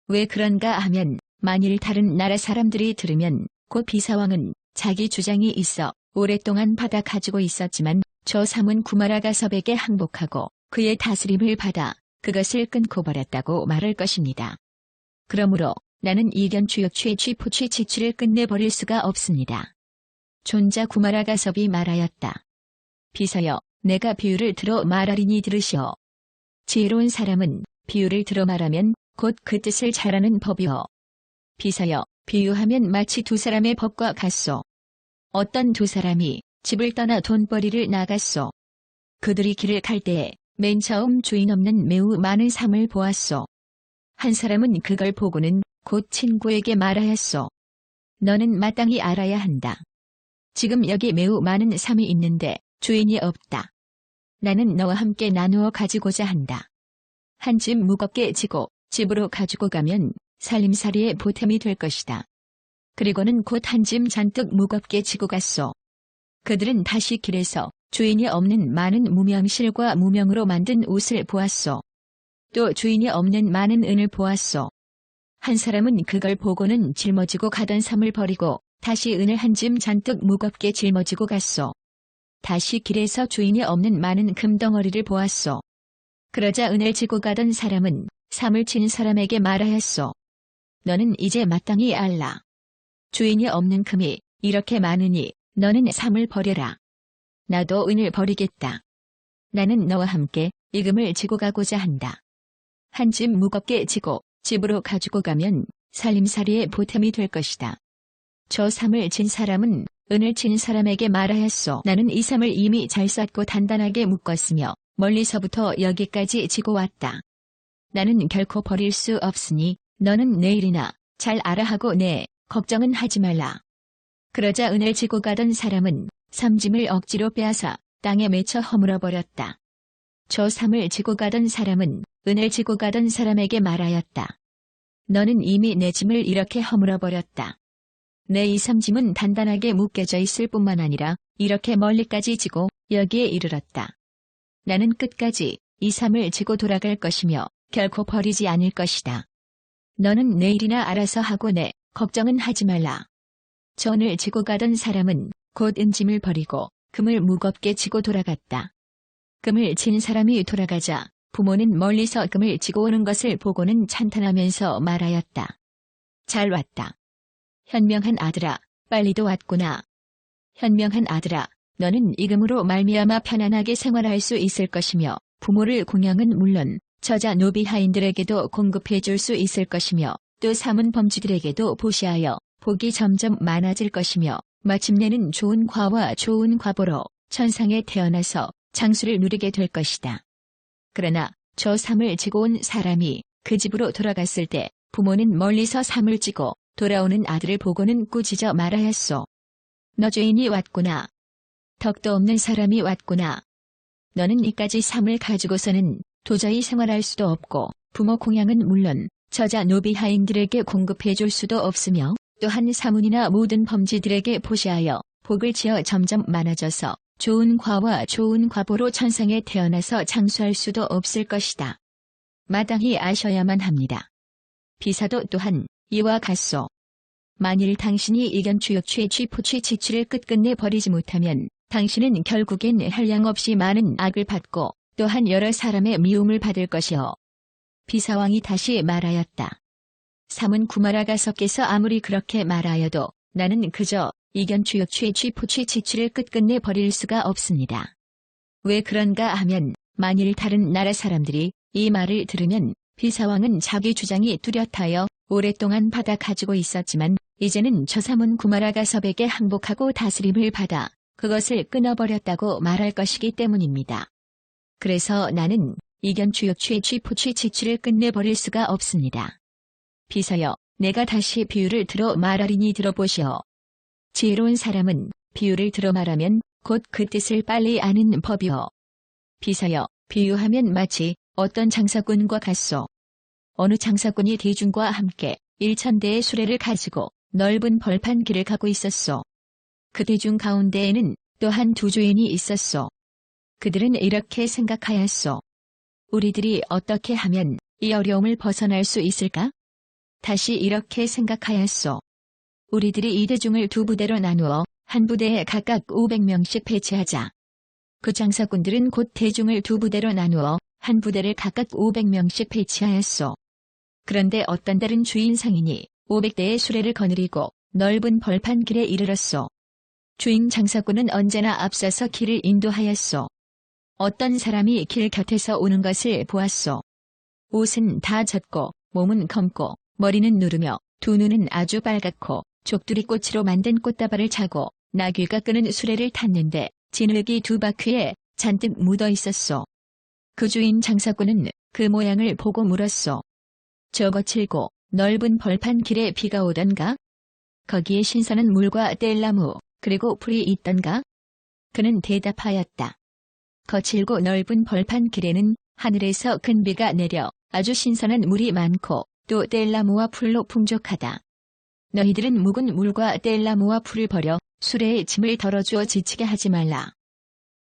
왜 그런가 하면 만일 다른 나라 사람들이 들으면 곧 비사왕은 자기 주장이 있어 오랫동안 받아 가지고 있었지만 저 삼은 구마라가섭에게 항복하고 그의 다스림을 받아 그것을 끊고 버렸다고 말할 것입니다. 그러므로 나는 이 견추욕취 취포취 지취를 끝내버릴 수가 없습니다. 존자 구마라가섭이 말하였다. 비사여, 내가 비유를 들어 말하리니 들으시오. 지혜로운 사람은 비유를 들어 말하면 곧 그 뜻을 잘 아는 법이오. 비사여, 비유하면 마치 두 사람의 법과 같소. 어떤 두 사람이 집을 떠나 돈벌이를 나갔소. 그들이 길을 갈 때에 맨 처음 주인 없는 매우 많은 삶을 보았소. 한 사람은 그걸 보고는 곧 친구에게 말하였소. 너는 마땅히 알아야 한다. 지금 여기 매우 많은 삶이 있는데 주인이 없다. 나는 너와 함께 나누어 가지고자 한다. 한 짐 무겁게 지고 집으로 가지고 가면 살림살이의 보탬이 될 것이다. 그리고는 곧 한 짐 잔뜩 무겁게 지고 갔소. 그들은 다시 길에서 주인이 없는 많은 무명실과 무명으로 만든 옷을 보았소. 또 주인이 없는 많은 은을 보았소. 한 사람은 그걸 보고는 짊어지고 가던 삶을 버리고 다시 은을 한 짐 잔뜩 무겁게 짊어지고 갔소. 다시 길에서 주인이 없는 많은 금덩어리를 보았소. 그러자 은을 지고 가던 사람은 삶을 친 사람에게 말하였소. 너는 이제 마땅히 알라. 주인이 없는 금이 이렇게 많으니 너는 삶을 버려라. 나도 은을 버리겠다. 나는 너와 함께 이 금을 지고 가고자 한다. 한 짐 무겁게 지고 집으로 가지고 가면 살림살이의 보탬이 될 것이다. 저 삼을 진 사람은 은을 진 사람에게 말하였소. 나는 이 삼을 이미 잘 쌓고 단단하게 묶었으며 멀리서부터 여기까지 지고 왔다. 나는 결코 버릴 수 없으니 너는 내일이나 잘 알아 하고 걱정은 하지 말라. 그러자 은을 지고 가던 사람은 삼짐을 억지로 빼앗아 땅에 맺혀 허물어 버렸다. 저 삼을 지고 가던 사람은 은을 지고 가던 사람에게 말하였다. 너는 이미 내 짐을 이렇게 허물어 버렸다. 내 이 삼짐은 단단하게 묶여져 있을 뿐만 아니라 이렇게 멀리까지 지고 여기에 이르렀다. 나는 끝까지 이 삼을 지고 돌아갈 것이며 결코 버리지 않을 것이다. 너는 내일이나 알아서 하고 걱정은 하지 말라. 전을 지고 가던 사람은 곧 은짐을 버리고 금을 무겁게 지고 돌아갔다. 금을 진 사람이 돌아가자 부모는 멀리서 금을 지고 오는 것을 보고는 찬탄하면서 말하였다. 잘 왔다. 현명한 아들아, 빨리도 왔구나. 현명한 아들아, 너는 이 금으로 말미암아 편안하게 생활할 수 있을 것이며 부모를 공양은 물론 저자 노비하인들에게도 공급해 줄 수 있을 것이며 또 삼은 범주들에게도 보시하여 복이 점점 많아질 것이며 마침내는 좋은 과와 좋은 과보로 천상에 태어나서 장수를 누리게 될 것이다. 그러나 저 삼을 지고 온 사람이 그 집으로 돌아갔을 때 부모는 멀리서 삼을 지고 돌아오는 아들을 보고는 꾸짖어 말하였소. 너 죄인이 왔구나. 덕도 없는 사람이 왔구나. 너는 이까지 삼을 가지고서는 도저히 생활할 수도 없고 부모 공양은 물론 저자 노비하인들에게 공급해 줄 수도 없으며 또한 사문이나 모든 범지들에게 보시하여 복을 지어 점점 많아져서 좋은 과와 좋은 과보로 천상에 태어나서 장수할 수도 없을 것이다. 마땅히 아셔야만 합니다. 비사도 또한 이와 같소. 만일 당신이 이견추역추의 취포취 지취를 끝끝내 버리지 못하면 당신은 결국엔 한량없이 많은 악을 받고 또한 여러 사람의 미움을 받을 것이요. 비사왕이 다시 말하였다. 삼은 구마라가섭께서 아무리 그렇게 말하여도 나는 그저 이견추역추의 취포취 지취를 끝끝내 버릴 수가 없습니다. 왜 그런가 하면 만일 다른 나라 사람들이 이 말을 들으면 비사왕은 자기 주장이 뚜렷하여 오랫동안 받아 가지고 있었지만 이제는 저 삼은 구마라가섭에게 항복하고 다스림을 받아 그것을 끊어버렸다고 말할 것이기 때문입니다. 그래서 나는 이견추역추의 취포취 지취를 끝내버릴 수가 없습니다. 비사여, 내가 다시 비유를 들어 말하리니 들어보시오. 지혜로운 사람은 비유를 들어 말하면 곧 그 뜻을 빨리 아는 법이오. 비사여, 비유하면 마치 어떤 장사꾼과 같소. 어느 장사꾼이 대중과 함께 1000대의 수레를 가지고 넓은 벌판 길을 가고 있었소. 그 대중 가운데에는 또한 두 주인이 있었소. 그들은 이렇게 생각하였소. 우리들이 어떻게 하면 이 어려움을 벗어날 수 있을까? 다시 이렇게 생각하였소. 우리들이 이 대중을 두 부대로 나누어 한 부대에 각각 500명씩 배치하자. 그 장사꾼들은 곧 대중을 두 부대로 나누어 한 부대를 각각 500명씩 배치하였소. 그런데 어떤 다른 주인 상인이 500대의 수레를 거느리고 넓은 벌판 길에 이르렀소. 주인 장사꾼은 언제나 앞서서 길을 인도하였소. 어떤 사람이 길 곁에서 오는 것을 보았소. 옷은 다 젖고 몸은 검고 머리는 누르며 두 눈은 아주 빨갛고 족두리꽃으로 만든 꽃다발을 차고 나귀가 끄는 수레를 탔는데 진흙이 두 바퀴에 잔뜩 묻어 있었소. 그 주인 장사꾼은 그 모양을 보고 물었소. 저 거칠고 넓은 벌판 길에 비가 오던가? 거기에 신선한 물과 뗄나무 그리고 풀이 있던가? 그는 대답하였다. 거칠고 넓은 벌판 길에는 하늘에서 큰 비가 내려 아주 신선한 물이 많고 또 뗄나무와 풀로 풍족하다. 너희들은 묵은 물과 뗄나무와 풀을 버려 수레에 짐을 덜어주어 지치게 하지 말라.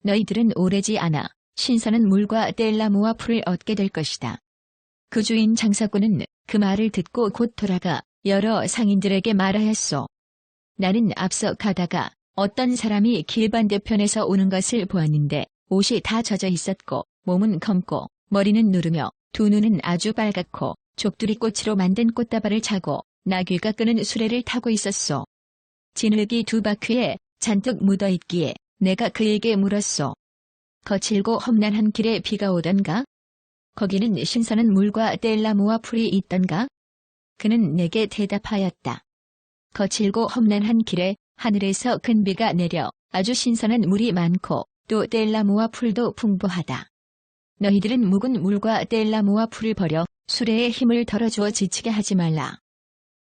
너희들은 오래지 않아 신선한 물과 뗄나무와 풀을 얻게 될 것이다. 그 주인 장사꾼은 그 말을 듣고 곧 돌아가 여러 상인들에게 말하였소. 나는 앞서 가다가 어떤 사람이 길 반대편에서 오는 것을 보았는데 옷이 다 젖어 있었고 몸은 검고 머리는 누르며 두 눈은 아주 빨갛고 족두리꽃으로 만든 꽃다발을 차고 나귀가 끄는 수레를 타고 있었소. 진흙이 두 바퀴에 잔뜩 묻어 있기에 내가 그에게 물었소. 거칠고 험난한 길에 비가 오던가? 거기는 신선한 물과 뗄나무와 풀이 있던가? 그는 내게 대답하였다. 거칠고 험난한 길에 하늘에서 큰 비가 내려 아주 신선한 물이 많고 또 뗄나무와 풀도 풍부하다. 너희들은 묵은 물과 뗄나무와 풀을 버려 수레의 힘을 덜어주어 지치게 하지 말라.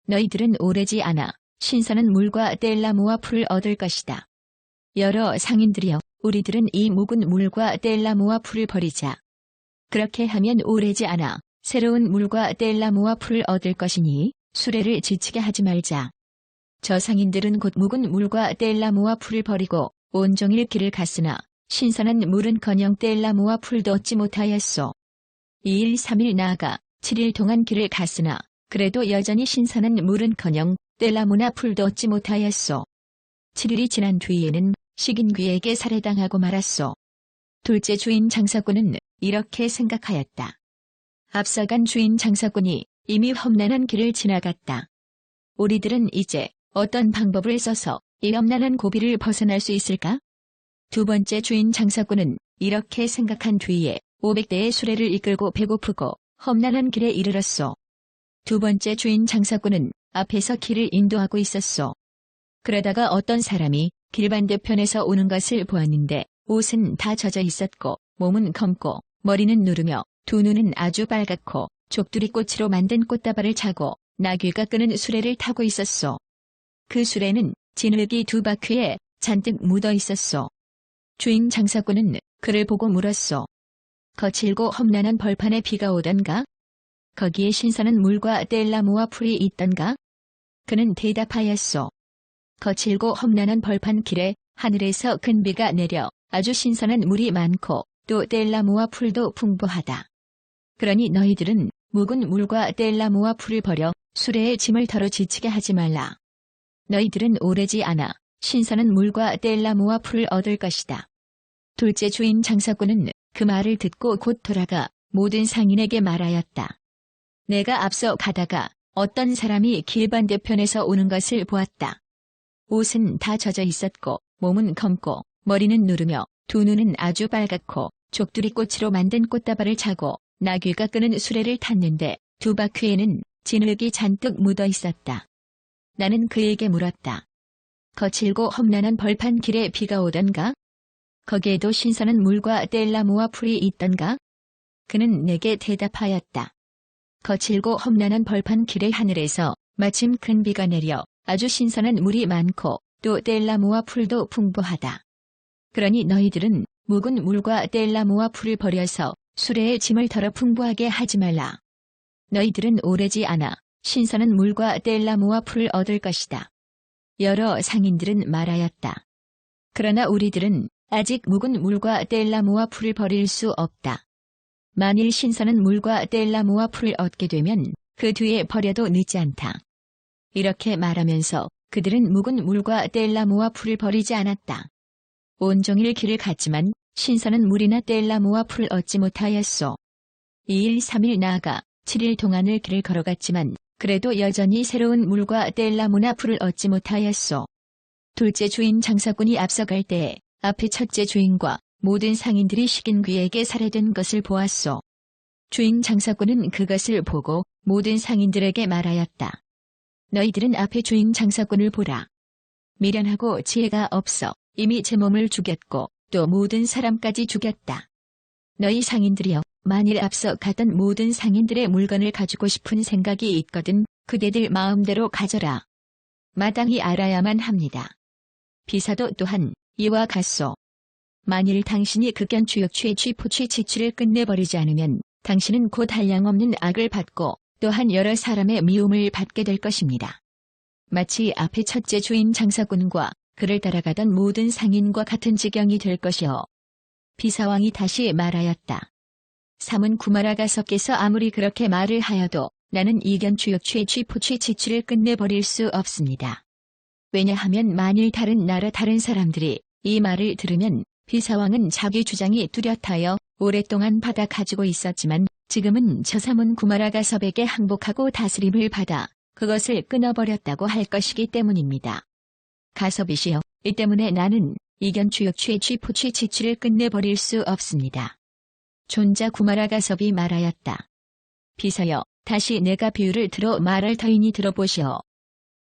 너희들은 오래지 않아 신선한 물과 뗄나무와 풀을 얻을 것이다. 여러 상인들이여, 우리들은 이 묵은 물과 뗄나무와 풀을 버리자. 그렇게 하면 오래지 않아 새로운 물과 뗄나무와 풀을 얻을 것이니 수레를 지치게 하지 말자. 저 상인들은 곧 묵은 물과 뗄나무와 풀을 버리고 온종일 길을 갔으나 신선한 물은커녕 뗄나무와 풀도 얻지 못하였소. 2일 3일 나아가 7일 동안 길을 갔으나 그래도 여전히 신선한 물은커녕 뗄나무나 풀도 얻지 못하였소. 7일이 지난 뒤에는 식인귀에게 살해당하고 말았소. 둘째 주인 장사꾼은 이렇게 생각하였다. 앞서간 주인 장사꾼이 이미 험난한 길을 지나갔다. 우리들은 이제 어떤 방법을 써서 이 험난한 고비를 벗어날 수 있을까? 두 번째 주인 장사꾼은 이렇게 생각한 뒤에 500대의 수레를 이끌고 배고프고 험난한 길에 이르렀소. 두 번째 주인 장사꾼은 앞에서 길을 인도하고 있었소. 그러다가 어떤 사람이 길 반대편에서 오는 것을 보았는데 옷은 다 젖어 있었고 몸은 검고 머리는 누르며 두 눈은 아주 빨갛고 족두리꽃으로 만든 꽃다발을 차고 나귀가 끄는 수레를 타고 있었소. 그 수레는 진흙이 두 바퀴에 잔뜩 묻어 있었소. 주인 장사꾼은 그를 보고 물었소. 거칠고 험난한 벌판에 비가 오던가? 거기에 신선한 물과 뗄나무와 풀이 있던가? 그는 대답하였소. 거칠고 험난한 벌판 길에 하늘에서 큰 비가 내려 아주 신선한 물이 많고 또 뗄나무와 풀도 풍부하다. 그러니 너희들은 묵은 물과 뗄나무와 풀을 버려 수레의 짐을 덜어 지치게 하지 말라. 너희들은 오래지 않아 신선한 물과 뗄나무와 풀을 얻을 것이다. 둘째 주인 장사꾼은 그 말을 듣고 곧 돌아가 모든 상인에게 말하였다. 내가 앞서 가다가 어떤 사람이 길 반대편에서 오는 것을 보았다. 옷은 다 젖어 있었고 몸은 검고 머리는 누르며 두 눈은 아주 빨갛고 족두리꽃으로 만든 꽃다발을 차고 나귀가 끄는 수레를 탔는데 두 바퀴에는 진흙이 잔뜩 묻어 있었다. 나는 그에게 물었다. 거칠고 험난한 벌판 길에 비가 오던가? 거기에도 신선한 물과 뗄나무와 풀이 있던가? 그는 내게 대답하였다. 거칠고 험난한 벌판 길의 하늘에서 마침 큰 비가 내려 아주 신선한 물이 많고 또 뗄나무와 풀도 풍부하다. 그러니 너희들은 묵은 물과 뗄나무와 풀을 버려서 수레의 짐을 덜어 풍부하게 하지 말라. 너희들은 오래지 않아 신선한 물과 뗄나무와 풀을 얻을 것이다. 여러 상인들은 말하였다. 그러나 우리들은 아직 묵은 물과 뗄나무와 풀을 버릴 수 없다. 만일 신선한 물과 뗄나무와 풀을 얻게 되면 그 뒤에 버려도 늦지 않다. 이렇게 말하면서 그들은 묵은 물과 뗄나무와 풀을 버리지 않았다. 온종일 길을 갔지만 신선한 물이나 뗄나무와 풀을 얻지 못하였소. 2일 3일 나아가 7일 동안을 길을 걸어갔지만 그래도 여전히 새로운 물과 뗄나무나 풀을 얻지 못하였소. 둘째 주인 장사꾼이 앞서갈 때에 앞에 첫째 주인과 모든 상인들이 식인귀에게 살해된 것을 보았소. 주인 장사꾼은 그것을 보고 모든 상인들에게 말하였다. 너희들은 앞에 주인 장사꾼을 보라. 미련하고 지혜가 없어 이미 제 몸을 죽였고 또 모든 사람까지 죽였다. 너희 상인들이여, 만일 앞서 가던 모든 상인들의 물건을 가지고 싶은 생각이 있거든 그대들 마음대로 가져라. 마땅히 알아야만 합니다. 비사도 또한 이와 같소. 만일 당신이 극견추역추의 취포취치취를 끝내버리지 않으면 당신은 곧 한량없는 악을 받고 또한 여러 사람의 미움을 받게 될 것입니다. 마치 앞에 첫째 주인 장사꾼과 그를 따라가던 모든 상인과 같은 지경이 될 것이요. 비사왕이 다시 말하였다. 삼은 구마라가섭께서 아무리 그렇게 말을 하여도 나는 이견추역추의 취포취치취를 끝내버릴 수 없습니다. 왜냐하면 만일 다른 나라 다른 사람들이 이 말을 들으면 비사왕은 자기 주장이 뚜렷하여 오랫동안 받아 가지고 있었지만 지금은 저 삼은 구마라가섭에게 항복하고 다스림을 받아 그것을 끊어버렸다고 할 것이기 때문입니다. 가섭이시여, 이 때문에 나는 이견추역추의 취포취치취를 끝내버릴 수 없습니다. 존자 구마라가섭이 말하였다. 비서여, 다시 내가 비유를 들어 말할 터이니 들어보시오.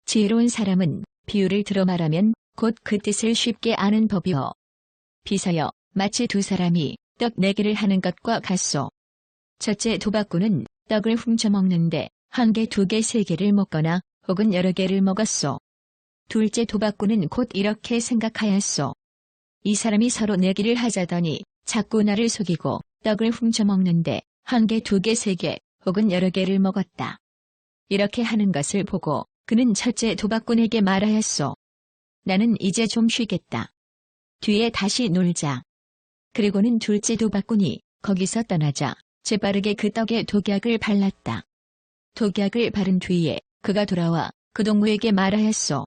지혜로운 사람은 비유를 들어 말하면 곧 그 뜻을 쉽게 아는 법이오. 비서여, 마치 두 사람이 떡 내기를 하는 것과 같소. 첫째 도박꾼은 떡을 훔쳐 먹는데 한 개, 두 개, 세 개를 먹거나 혹은 여러 개를 먹었소. 둘째 도박꾼은 곧 이렇게 생각하였소. 이 사람이 서로 내기를 하자더니 자꾸 나를 속이고 떡을 훔쳐 먹는데 한 개, 두 개, 세 개 혹은 여러 개를 먹었다. 이렇게 하는 것을 보고 그는 첫째 도박꾼에게 말하였소. 나는 이제 좀 쉬겠다. 뒤에 다시 놀자. 그리고는 둘째 도박꾼이 거기서 떠나자 재빠르게 그 떡에 독약을 발랐다. 독약을 바른 뒤에 그가 돌아와 그 동무에게 말하였소.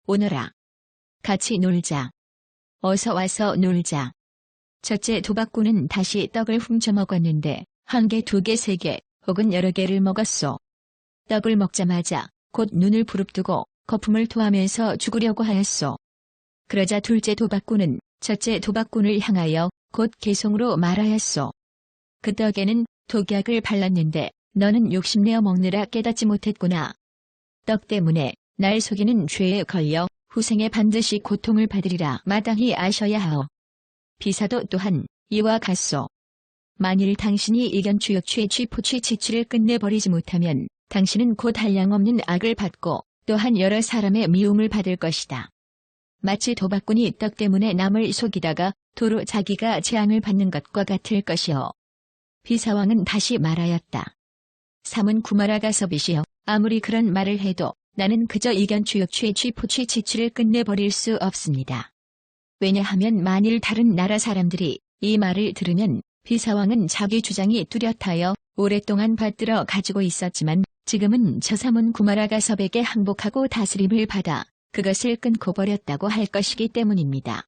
오너라. 같이 놀자. 어서 와서 놀자. 첫째 도박꾼은 다시 떡을 훔쳐 먹었는데 한 개, 두 개, 세 개 혹은 여러 개를 먹었소. 떡을 먹자마자 곧 눈을 부릅뜨고 거품을 토하면서 죽으려고 하였소. 그러자 둘째 도박꾼은 첫째 도박꾼을 향하여 곧 개송으로 말하였소. 그 떡에는 독약을 발랐는데 너는 욕심내어 먹느라 깨닫지 못했구나. 떡 때문에 날 속이는 죄에 걸려 후생에 반드시 고통을 받으리라 마땅히 아셔야 하오. 비사도 또한 이와 같소. 만일 당신이 이견추역추의 취포취치취를 끝내버리지 못하면 당신은 곧 한량없는 악을 받고 또한 여러 사람의 미움을 받을 것이다. 마치 도박꾼이 떡 때문에 남을 속이다가 도로 자기가 재앙을 받는 것과 같을 것이오. 비사왕은 다시 말하였다. 삼은 구마라가섭이시여, 아무리 그런 말을 해도 나는 그저 이견추역추의 취포취치취를 끝내버릴 수 없습니다. 왜냐하면 만일 다른 나라 사람들이 이 말을 들으면 비사왕은 자기 주장이 뚜렷하여 오랫동안 받들어 가지고 있었지만 지금은 저 삼은 구마라가섭에게 항복하고 다스림을 받아 그것을 끊고 버렸다고 할 것이기 때문입니다.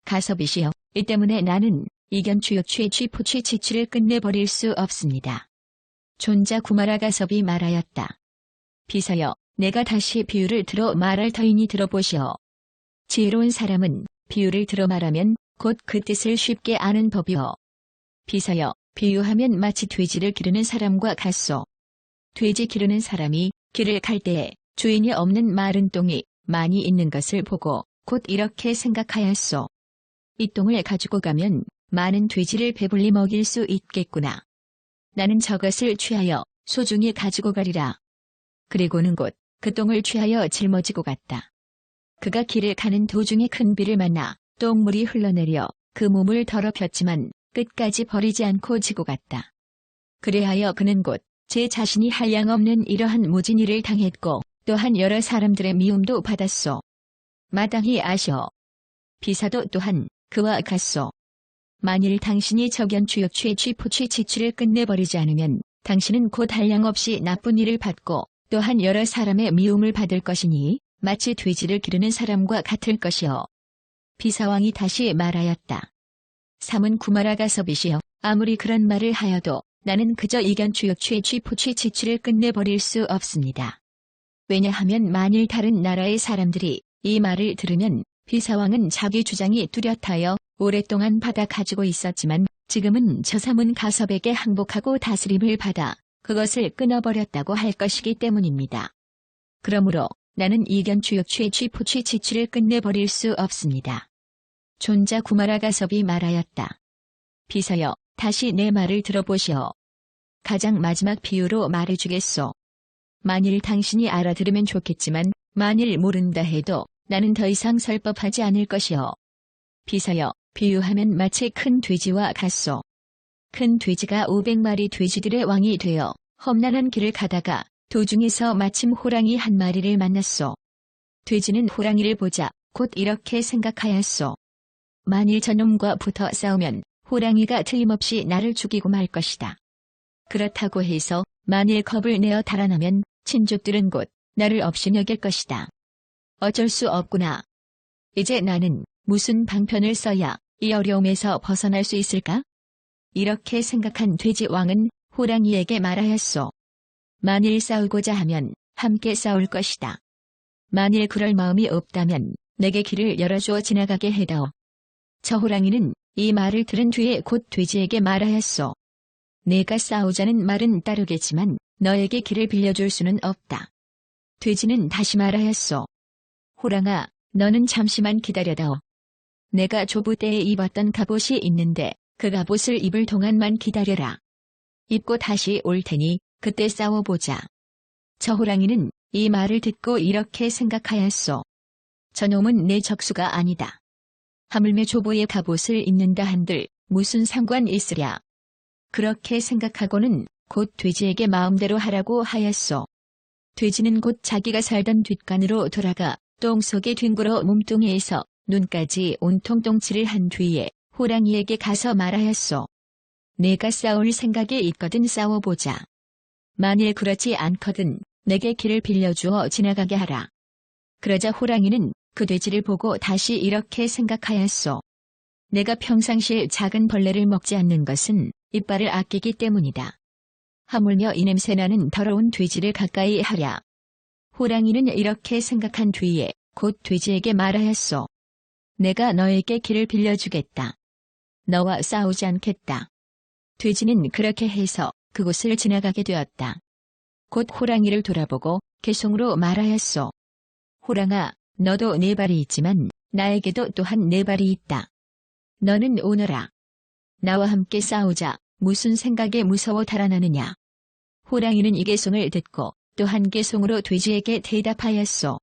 가섭이시여, 이 때문에 나는 이견추역추의 취포취치취를 끝내버릴 수 없습니다. 존자 구마라가섭이 말하였다. 비서여, 내가 다시 비유를 들어 말할 터이니 들어보시오. 지혜로운 사람은 비유를 들어 말하면 곧 그 뜻을 쉽게 아는 법이오. 비서여, 비유하면 마치 돼지를 기르는 사람과 같소. 돼지 기르는 사람이 길을 갈 때에 주인이 없는 마른 똥이 많이 있는 것을 보고 곧 이렇게 생각하였소. 이 똥을 가지고 가면 많은 돼지를 배불리 먹일 수 있겠구나. 나는 저것을 취하여 소중히 가지고 가리라. 그리고는 곧 그 똥을 취하여 짊어지고 갔다. 그가 길을 가는 도중에 큰 비를 만나 똥물이 흘러내려 그 몸을 더럽혔지만 끝까지 버리지 않고 지고 갔다. 그래하여 그는 곧 제 자신이 한량없는 이러한 모진 일을 당했고 또한 여러 사람들의 미움도 받았소. 마땅히 아시오. 비사도 또한 그와 같소. 만일 당신이 적연추역추의 취포취치취를 끝내버리지 않으면 당신은 곧 한량없이 나쁜 일을 받고 또한 여러 사람의 미움을 받을 것이니 마치 돼지를 기르는 사람과 같을 것이오. 비사왕이 다시 말하였다. 삼은 구마라가섭이시여, 아무리 그런 말을 하여도 나는 그저 이견추역추의 취포취치취를 끝내버릴 수 없습니다. 왜냐하면 만일 다른 나라의 사람들이 이 말을 들으면 비사왕은 자기 주장이 뚜렷하여 오랫동안 받아 가지고 있었지만 지금은 저 삼은 가섭에게 항복하고 다스림을 받아 그것을 끊어버렸다고 할 것이기 때문입니다. 그러므로 나는 이견추역추의 취포취치취를 끝내버릴 수 없습니다. 존자 구마라가섭이 말하였다. 비서여, 다시 내 말을 들어보시오. 가장 마지막 비유로 말해주겠소. 만일 당신이 알아들으면 좋겠지만 만일 모른다 해도 나는 더 이상 설법하지 않을 것이오. 비서여, 비유하면 마치 큰 돼지와 같소. 큰 돼지가 500마리 돼지들의 왕이 되어 험난한 길을 가다가 도중에서 마침 호랑이 한 마리를 만났소. 돼지는 호랑이를 보자 곧 이렇게 생각하였소. 만일 저놈과 붙어 싸우면 호랑이가 틀림없이 나를 죽이고 말 것이다. 그렇다고 해서 만일 겁을 내어 달아나면 친족들은 곧 나를 업신여길 것이다. 어쩔 수 없구나. 이제 나는 무슨 방편을 써야 이 어려움에서 벗어날 수 있을까? 이렇게 생각한 돼지 왕은 호랑이에게 말하였소. 만일 싸우고자 하면 함께 싸울 것이다. 만일 그럴 마음이 없다면 내게 길을 열어주어 지나가게 해다오. 저 호랑이는 이 말을 들은 뒤에 곧 돼지에게 말하였소. 내가 싸우자는 말은 따르겠지만 너에게 길을 빌려줄 수는 없다. 돼지는 다시 말하였소. 호랑아, 너는 잠시만 기다려다오. 내가 조부 때에 입었던 갑옷이 있는데 그 갑옷을 입을 동안만 기다려라. 입고 다시 올 테니 그때 싸워보자. 저 호랑이는 이 말을 듣고 이렇게 생각하였소. 저놈은 내 적수가 아니다. 하물며 조부의 갑옷을 입는다 한들 무슨 상관 있으랴. 그렇게 생각하고는 곧 돼지에게 마음대로 하라고 하였소. 돼지는 곧 자기가 살던 뒷간으로 돌아가 똥 속에 뒹굴어 몸뚱이에서 눈까지 온통 똥칠을 한 뒤에 호랑이에게 가서 말하였소. 내가 싸울 생각에 있거든 싸워보자. 만일 그렇지 않거든 내게 길을 빌려주어 지나가게 하라. 그러자 호랑이는 그 돼지를 보고 다시 이렇게 생각하였소. 내가 평상시에 작은 벌레를 먹지 않는 것은 이빨을 아끼기 때문이다. 하물며 이 냄새나는 더러운 돼지를 가까이 하랴. 호랑이는 이렇게 생각한 뒤에 곧 돼지에게 말하였소. 내가 너에게 길을 빌려주겠다. 너와 싸우지 않겠다. 돼지는 그렇게 해서 그곳을 지나가게 되었다. 곧 호랑이를 돌아보고 개송으로 말하였소. 호랑아, 너도 네 발이 있지만 나에게도 또한 네 발이 있다. 너는 오너라. 나와 함께 싸우자. 무슨 생각에 무서워 달아나느냐. 호랑이는 이 개송을 듣고 또 한 개송으로 돼지에게 대답하였소.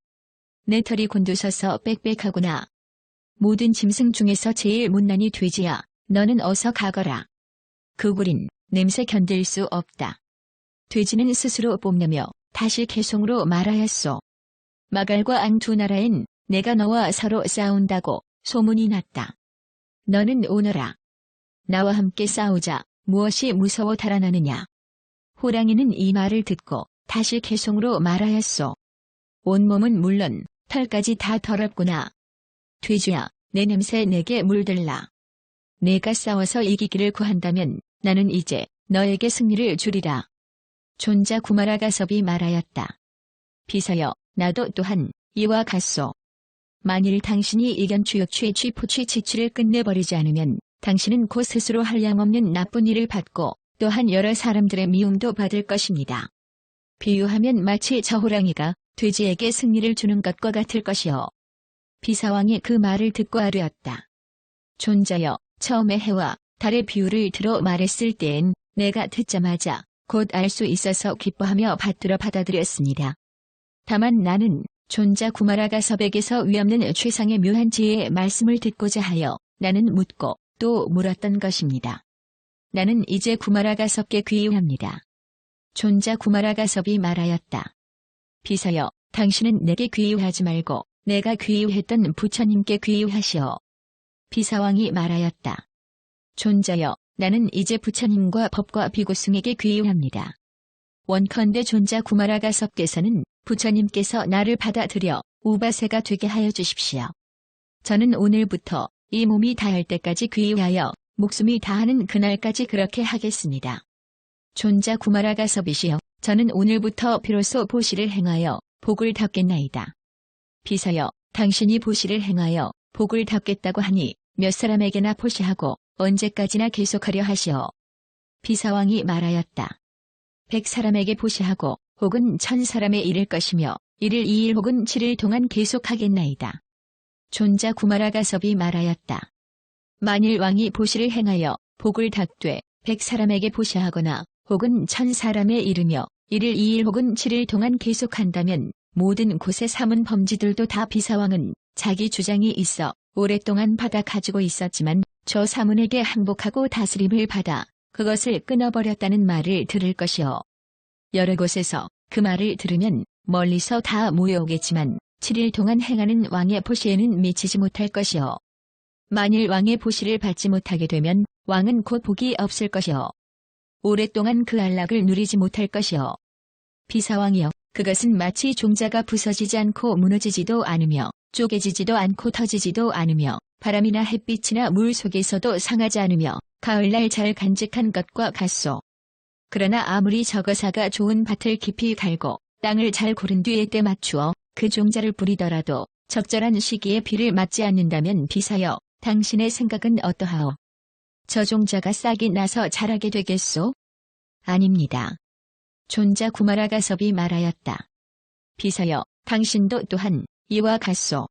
내 털이 곤두서서 빽빽하구나. 모든 짐승 중에서 제일 못난이 돼지야. 너는 어서 가거라. 그 굴인 냄새 견딜 수 없다. 돼지는 스스로 뽐내며 다시 개송으로 말하였소. 마갈과 앙 두 나라엔 내가 너와 서로 싸운다고 소문이 났다. 너는 오너라. 나와 함께 싸우자. 무엇이 무서워 달아나느냐. 호랑이는 이 말을 듣고 다시 개송으로 말하였소. 온몸은 물론 털까지 다 더럽구나. 돼지야, 내 냄새 내게 물들라. 내가 싸워서 이기기를 구한다면 나는 이제 너에게 승리를 주리라. 존자 구마라가섭이 말하였다. 비서여, 나도 또한 이와 같소. 만일 당신이 이견추역추의 취포취 치취를 끝내버리지 않으면 당신은 곧 스스로 한량없는 나쁜 일을 받고 또한 여러 사람들의 미움도 받을 것입니다. 비유하면 마치 저 호랑이가 돼지에게 승리를 주는 것과 같을 것이요. 비사왕이 그 말을 듣고 아뢰었다. 존자여, 처음에 해와 달의 비유를 들어 말했을 때엔 내가 듣자마자 곧 알 수 있어서 기뻐하며 받들어 받아들였습니다. 다만 나는 존자 구마라가섭에게서 위없는 최상의 묘한 지혜의 말씀을 듣고자 하여 나는 묻고 또 물었던 것입니다. 나는 이제 구마라가섭께 귀의합니다. 존자 구마라가섭이 말하였다. 비서여, 당신은 내게 귀의하지 말고 내가 귀의했던 부처님께 귀의하시오. 비사왕이 말하였다. 존자여, 나는 이제 부처님과 법과 비고승에게 귀의합니다. 원컨대 존자 구마라가섭께서는 부처님께서 나를 받아들여 우바세가 되게 하여 주십시오. 저는 오늘부터 이 몸이 다할 때까지 귀의하여 목숨이 다하는 그날까지 그렇게 하겠습니다. 존자 구마라가섭이시여, 저는 오늘부터 비로소 보시를 행하여 복을 닦겠나이다. 비서여, 당신이 보시를 행하여 복을 닦겠다고 하니 몇 사람에게나 보시하고 언제까지나 계속하려 하시오. 비사왕이 말하였다. 100사람에게 보시하고 혹은 1000사람에 이를 것이며 1일 2일 혹은 7일 동안 계속하겠나이다. 존자 구마라가섭이 말하였다. 만일 왕이 보시를 행하여 복을 닦되 100사람에게 보시하거나 혹은 1000사람에 이르며 1일 2일 혹은 7일 동안 계속한다면 모든 곳에 삼은 범지들도 다 비사왕은 자기 주장이 있어 오랫동안 받아 가지고 있었지만 저 사문에게 항복하고 다스림을 받아 그것을 끊어버렸다는 말을 들을 것이요. 여러 곳에서 그 말을 들으면 멀리서 다 모여오겠지만 7일 동안 행하는 왕의 보시에는 미치지 못할 것이요. 만일 왕의 보시를 받지 못하게 되면 왕은 곧 복이 없을 것이요. 오랫동안 그 안락을 누리지 못할 것이요. 비사왕이여, 그것은 마치 종자가 부서지지 않고 무너지지도 않으며 쪼개지지도 않고 터지지도 않으며 바람이나 햇빛이나 물 속에서도 상하지 않으며 가을날 잘 간직한 것과 같소. 그러나 아무리 저거사가 좋은 밭을 깊이 갈고 땅을 잘 고른 뒤에 때 맞추어 그 종자를 뿌리더라도 적절한 시기에 비를 맞지 않는다면 비사여, 당신의 생각은 어떠하오? 저 종자가 싹이 나서 자라게 되겠소? 아닙니다. 존자 구마라가섭이 말하였다. 비사여, 당신도 또한 이와 같소.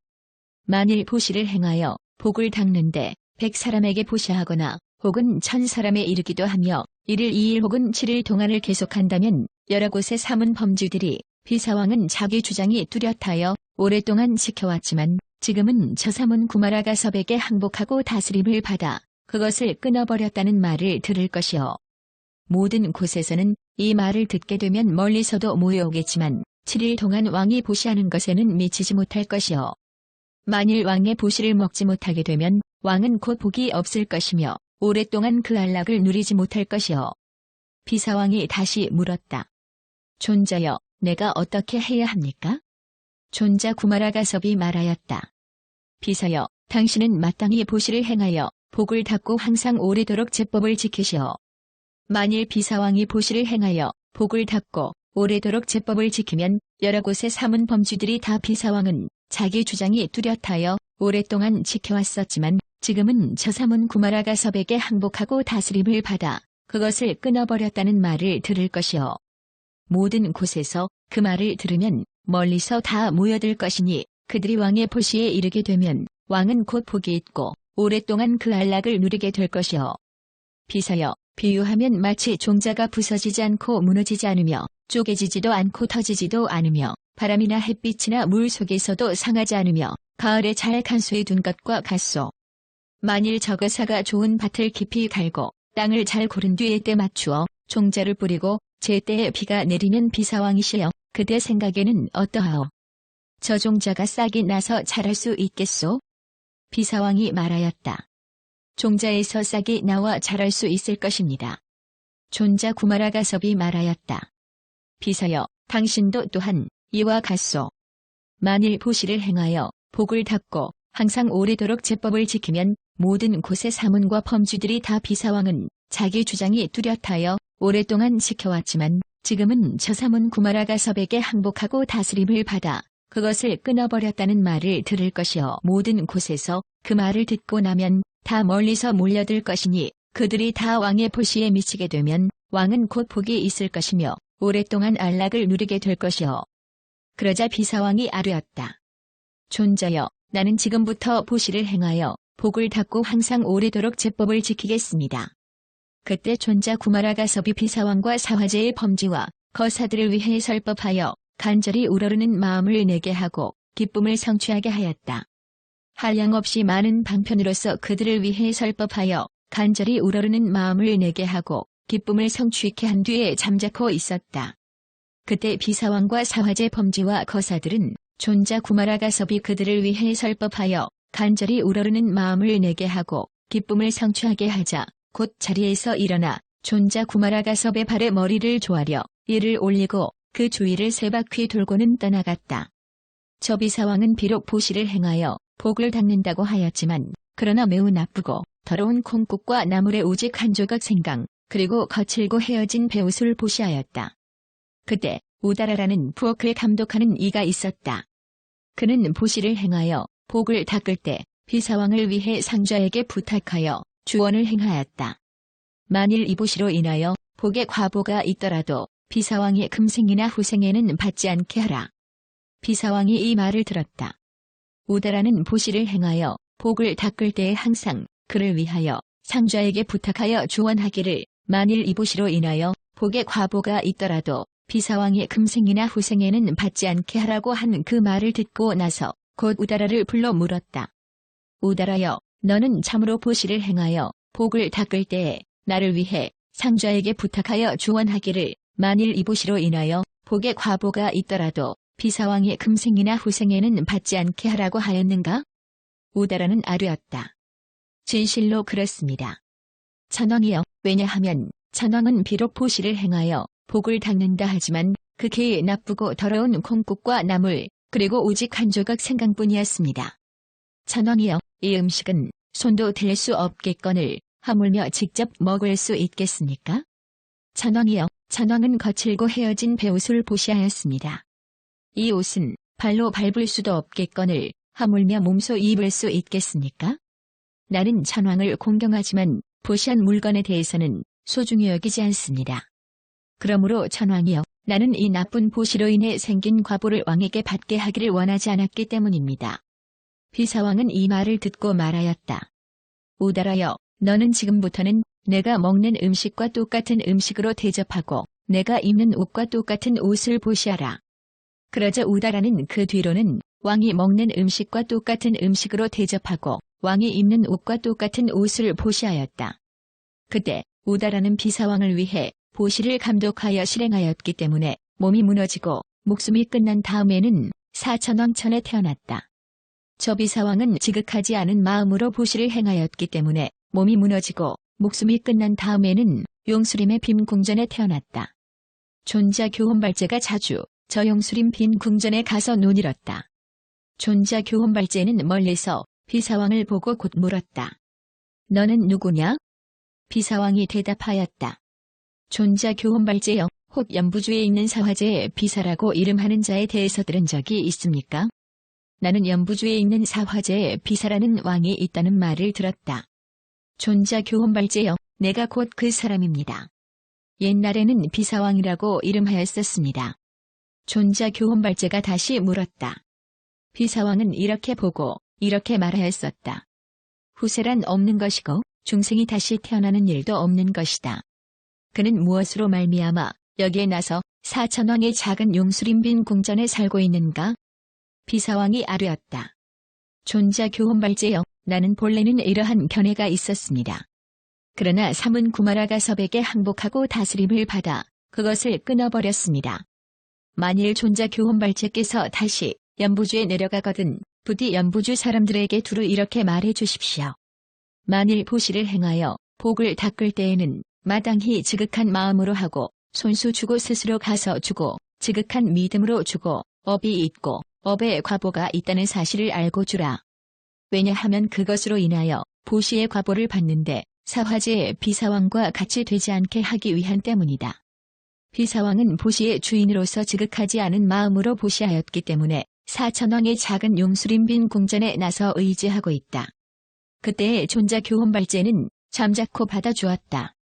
만일 보시를 행하여 복을 닦는데 100사람에게 보시하거나 혹은 1000사람에 이르기도 하며 이를 2일 혹은 7일 동안을 계속한다면 여러 곳의 사문 범주들이 비사왕은 자기 주장이 뚜렷하여 오랫동안 지켜왔지만 지금은 저 사문 구마라가섭에게 항복하고 다스림을 받아 그것을 끊어버렸다는 말을 들을 것이요. 모든 곳에서는 이 말을 듣게 되면 멀리서도 모여오겠지만 7일 동안 왕이 보시하는 것에는 미치지 못할 것이요. 만일 왕의 보시를 먹지 못하게 되면 왕은 곧 복이 없을 것이며 오랫동안 그 안락을 누리지 못할 것이요. 비사왕이 다시 물었다. 존자여, 내가 어떻게 해야 합니까? 존자 구마라가섭이 말하였다. 비사여, 당신은 마땅히 보시를 행하여 복을 닦고 항상 오래도록 제법을 지키시오. 만일 비사왕이 보시를 행하여 복을 닦고 오래도록 제법을 지키면 여러 곳의 사문 범주들이 다 비사왕은 자기 주장이 뚜렷하여 오랫동안 지켜왔었지만 지금은 저 사문 구마라가섭에게 항복하고 다스림을 받아 그것을 끊어버렸다는 말을 들을 것이요. 모든 곳에서 그 말을 들으면 멀리서 다 모여들 것이니 그들이 왕의 보시에 이르게 되면 왕은 곧 복이 있고 오랫동안 그 안락을 누리게 될 것이요. 비사여, 비유하면 마치 종자가 부서지지 않고 무너지지 않으며 쪼개지지도 않고 터지지도 않으며 바람이나 햇빛이나 물 속에서도 상하지 않으며 가을에 잘 간수해 둔 것과 같소. 만일 저거사가 좋은 밭을 깊이 갈고 땅을 잘 고른 뒤에 때 맞추어 종자를 뿌리고 제때에 비가 내리면 비사왕이시여 그대 생각에는 어떠하오? 저 종자가 싹이 나서 자랄 수 있겠소? 비사왕이 말하였다. 종자에서 싹이 나와 자랄 수 있을 것입니다. 존자 구마라가섭이 말하였다. 비사여, 당신도 또한 이와 같소. 만일 보시를 행하여 복을 닦고 항상 오래도록 제법을 지키면 모든 곳의 사문과 범주들이 다 비사왕은 자기 주장이 뚜렷하여 오랫동안 지켜왔지만 지금은 저 사문 구마라가섭에게 항복하고 다스림을 받아 그것을 끊어버렸다는 말을 들을 것이요. 모든 곳에서 그 말을 듣고 나면 다 멀리서 몰려들 것이니 그들이 다 왕의 보시에 미치게 되면 왕은 곧 복이 있을 것이며 오랫동안 안락을 누리게 될 것이요. 그러자 비사왕이 아뢰었다. 존자여, 나는 지금부터 보시를 행하여 복을 닦고 항상 오래도록 제법을 지키겠습니다. 그때 존자 구마라가섭이 비사왕과 사화제의 범지와 거사들을 위해 설법하여 간절히 우러르는 마음을 내게 하고 기쁨을 성취하게 하였다. 한량없이 많은 방편으로서 그들을 위해 설법하여 간절히 우러르는 마음을 내게 하고 기쁨을 성취케 한 뒤에 잠자코 있었다. 그때 비사왕과 사화제 범지와 거사들은 존자 구마라가섭이 그들을 위해 설법하여 간절히 우러르는 마음을 내게 하고 기쁨을 성취하게 하자 곧 자리에서 일어나 존자 구마라가섭의 발에 머리를 조아려 이를 올리고 그 주위를 세 바퀴 돌고는 떠나갔다. 저 비사왕은 비록 보시를 행하여 복을 닦는다고 하였지만 그러나 매우 나쁘고 더러운 콩국과 나물의 오직 한 조각 생강 그리고 거칠고 헤어진 배옷을 보시하였다. 그때 우다라라는 부엌을 감독하는 이가 있었다. 그는 보시를 행하여 복을 닦을 때 비사왕을 위해 상좌에게 부탁하여 주원을 행하였다. 만일 이 보시로 인하여 복에 과보가 있더라도 비사왕의 금생이나 후생에는 받지 않게 하라. 비사왕이 이 말을 들었다. 우다라는 보시를 행하여 복을 닦을 때에 항상 그를 위하여 상좌에게 부탁하여 주원하기를 만일 이 보시로 인하여 복에 과보가 있더라도 비사왕의 금생이나 후생에는 받지 않게 하라고 한 그 말을 듣고 나서 곧 우다라를 불러 물었다. 우다라여, 너는 참으로 보시를 행하여 복을 닦을 때에 나를 위해 상좌에게 부탁하여 주원하기를 만일 이 보시로 인하여 복에 과보가 있더라도 비사왕의 금생이나 후생에는 받지 않게 하라고 하였는가? 우다라는 아뢰었다. 진실로 그렇습니다. 천왕이여, 왜냐하면 천왕은 비록 보시를 행하여 복을 닦는다 하지만 극히 나쁘고 더러운 콩국과 나물 그리고 오직 한 조각 생강뿐이었습니다. 천왕이여, 이 음식은 손도 댈 수 없겠거늘 하물며 직접 먹을 수 있겠습니까? 천왕이여, 천왕은 거칠고 헤어진 배옷을 보시하였습니다. 이 옷은 발로 밟을 수도 없겠거늘 하물며 몸소 입을 수 있겠습니까? 나는 천황을 공경하지만 보시한 물건에 대해서는 소중히 여기지 않습니다. 그러므로 천황이여, 나는 이 나쁜 보시로 인해 생긴 과보를 왕에게 받게 하기를 원하지 않았기 때문입니다. 비사왕은 이 말을 듣고 말하였다. 우달하여, 너는 지금부터는 내가 먹는 음식과 똑같은 음식으로 대접하고 내가 입는 옷과 똑같은 옷을 보시하라. 그러자 우다라는 그 뒤로는 왕이 먹는 음식과 똑같은 음식으로 대접하고 왕이 입는 옷과 똑같은 옷을 보시하였다. 그때 우다라는 비사왕을 위해 보시를 감독하여 실행하였기 때문에 몸이 무너지고 목숨이 끝난 다음에는 사천왕천에 태어났다. 저 비사왕은 지극하지 않은 마음으로 보시를 행하였기 때문에 몸이 무너지고 목숨이 끝난 다음에는 용수림의 빈궁전에 태어났다. 존자 교훈발제가 자주 저 용수림 빈궁전에 가서 논일었다. 존자 교훈발제는 멀리서 비사왕을 보고 곧 물었다. 너는 누구냐? 비사왕이 대답하였다. 존자 교훈발제여, 혹 연부주에 있는 사화제의 비사라고 이름하는 자에 대해서 들은 적이 있습니까? 나는 연부주에 있는 사화제의 비사라는 왕이 있다는 말을 들었다. 존자 교훈발제여, 내가 곧 그 사람입니다. 옛날에는 비사왕이라고 이름하였었습니다. 존자 교훈발제가 다시 물었다. 비사왕은 이렇게 보고 이렇게 말하였었다. 후세란 없는 것이고 중생이 다시 태어나는 일도 없는 것이다. 그는 무엇으로 말미암아 여기에 나서 사천왕의 작은 용수림 빈 궁전에 살고 있는가? 비사왕이 아뢰었다. 존자 교훈발제여, 나는 본래는 이러한 견해가 있었습니다. 그러나 삼은 구마라가섭에게 항복하고 다스림을 받아 그것을 끊어버렸습니다. 만일 존자 교훈발제께서 다시 연부주에 내려가거든 부디 연부주 사람들에게 두루 이렇게 말해 주십시오. 만일 보시를 행하여 복을 닦을 때에는 마땅히 지극한 마음으로 하고 손수 주고 스스로 가서 주고 지극한 믿음으로 주고 업이 있고 업에 과보가 있다는 사실을 알고 주라. 왜냐하면 그것으로 인하여 보시의 과보를 받는데 사화제의 비사왕과 같이 되지 않게 하기 위한 때문이다. 비사왕은 보시의 주인으로서 지극하지 않은 마음으로 보시하였기 때문에 사천왕의 작은 용수림 빈 궁전에 나서 의지하고 있다. 그때의 존자 교훈발제는 잠자코 받아주었다.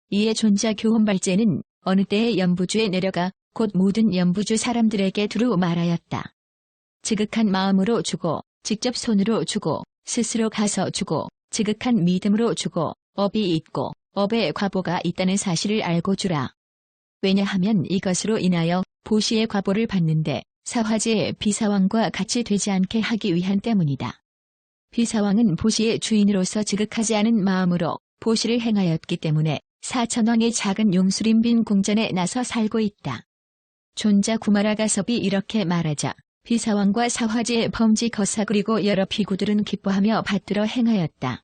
이에 존자 교훈발제는 어느 때에 연부주에 내려가 곧 모든 연부주 사람들에게 두루 말하였다. 지극한 마음으로 주고 직접 손으로 주고 스스로 가서 주고 지극한 믿음으로 주고 업이 있고 업에 과보가 있다는 사실을 알고 주라. 왜냐하면 이것으로 인하여 보시의 과보를 받는데 사화제의 비사왕과 같이 되지 않게 하기 위한 때문이다. 비사왕은 보시의 주인으로서 지극하지 않은 마음으로 보시를 행하였기 때문에 사천왕의 작은 용수림 빈 궁전에 나서 살고 있다. 존자 구마라가섭이 이렇게 말하자 비사왕과 사화제의 범지 거사 그리고 여러 비구들은 기뻐하며 받들어 행하였다.